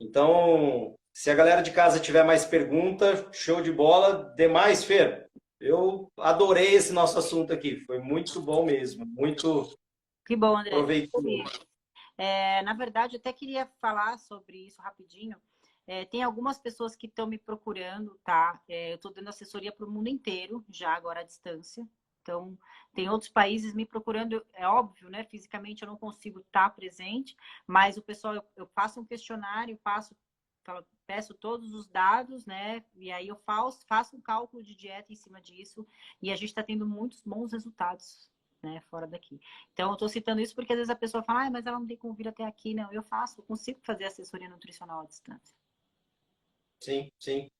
[SPEAKER 1] Então, se a galera de casa tiver mais pergunta, show de bola. Demais, Fer. Eu adorei esse nosso assunto aqui. Foi muito bom mesmo. Muito
[SPEAKER 2] Que bom, André. Fico
[SPEAKER 1] proveitoso.
[SPEAKER 2] feliz. Na verdade, eu até queria falar sobre isso rapidinho. Tem algumas pessoas que estão me procurando, tá? Eu estou dando assessoria para o mundo inteiro, já agora à distância. Então, tem outros países me procurando, é óbvio, né? Fisicamente eu não consigo estar presente, mas o pessoal, eu faço um questionário, passo, peço todos os dados, né? E aí eu faço um cálculo de dieta em cima disso e a gente está tendo muitos bons resultados, né? Fora daqui. Então, eu estou citando isso porque às vezes a pessoa fala, mas ela não tem como vir até aqui. Não, eu consigo fazer assessoria nutricional à distância.
[SPEAKER 1] Sim, sim.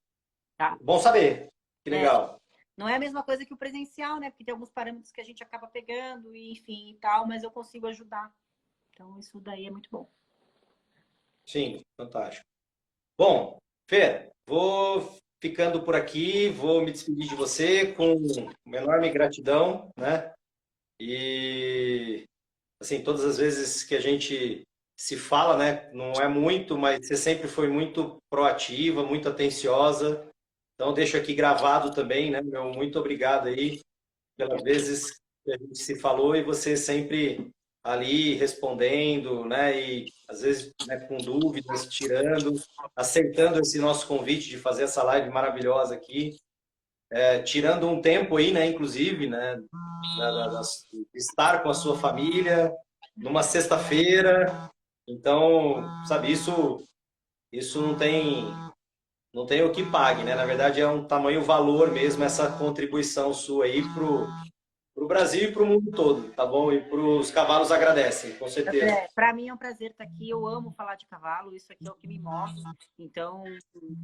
[SPEAKER 2] Tá?
[SPEAKER 1] Bom saber. Que legal.
[SPEAKER 2] Não é a mesma coisa que o presencial, né? Porque tem alguns parâmetros que a gente acaba pegando, e, enfim, e tal, mas eu consigo ajudar. Então, isso daí é muito bom.
[SPEAKER 1] Sim, fantástico. Bom, Fer, vou ficando por aqui, vou me despedir de você com uma enorme gratidão, né? E, assim, todas as vezes que a gente se fala, né? Não é muito, mas você sempre foi muito proativa, muito atenciosa. Então, deixo aqui gravado também, né? Meu muito obrigado aí pelas vezes que a gente se falou e você sempre ali respondendo, né? E às vezes, né, com dúvidas, tirando, aceitando esse nosso convite de fazer essa live maravilhosa aqui, tirando um tempo aí, né? Inclusive, né? De estar com a sua família numa sexta-feira. Então, sabe, isso não tem o que pague, né? Na verdade, é um tamanho valor mesmo essa contribuição sua aí pro Brasil e pro mundo todo, tá bom? E pros cavalos agradecem, com certeza.
[SPEAKER 2] Para mim é um prazer estar aqui. Eu amo falar de cavalo, isso aqui é o que me move. Então,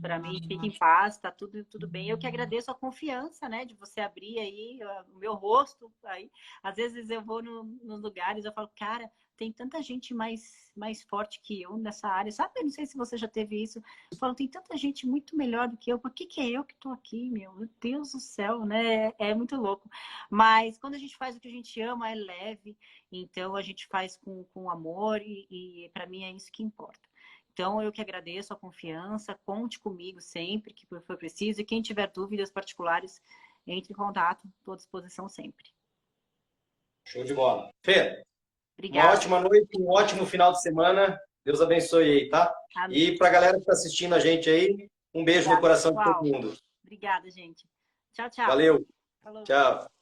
[SPEAKER 2] para mim, fique em paz, tá tudo bem. Eu que agradeço a confiança, né, de você abrir aí o meu rosto. Aí, às vezes eu vou nos lugares, eu falo, cara, tem tanta gente mais forte que eu nessa área, sabe? Eu não sei se você já teve isso. Eu falo, tem tanta gente muito melhor do que eu. Por que é eu que estou aqui, meu Deus do céu, né? É muito louco. Mas quando a gente faz o que a gente ama, é leve. Então, a gente faz com amor e para mim é isso que importa. Então, eu que agradeço a confiança, conte comigo sempre que for preciso. E quem tiver dúvidas particulares, entre em contato, estou à disposição sempre.
[SPEAKER 1] Show de bola. Fê, uma
[SPEAKER 2] Obrigada.
[SPEAKER 1] ótima noite, um ótimo final de semana. Deus abençoe aí, tá?
[SPEAKER 2] Amém.
[SPEAKER 1] E pra galera que está assistindo a gente aí, um beijo no
[SPEAKER 2] Obrigada,
[SPEAKER 1] coração de todo
[SPEAKER 2] pessoal.
[SPEAKER 1] mundo.
[SPEAKER 2] Obrigada, gente. Tchau, tchau.
[SPEAKER 1] Valeu.
[SPEAKER 2] Falou.
[SPEAKER 1] Tchau.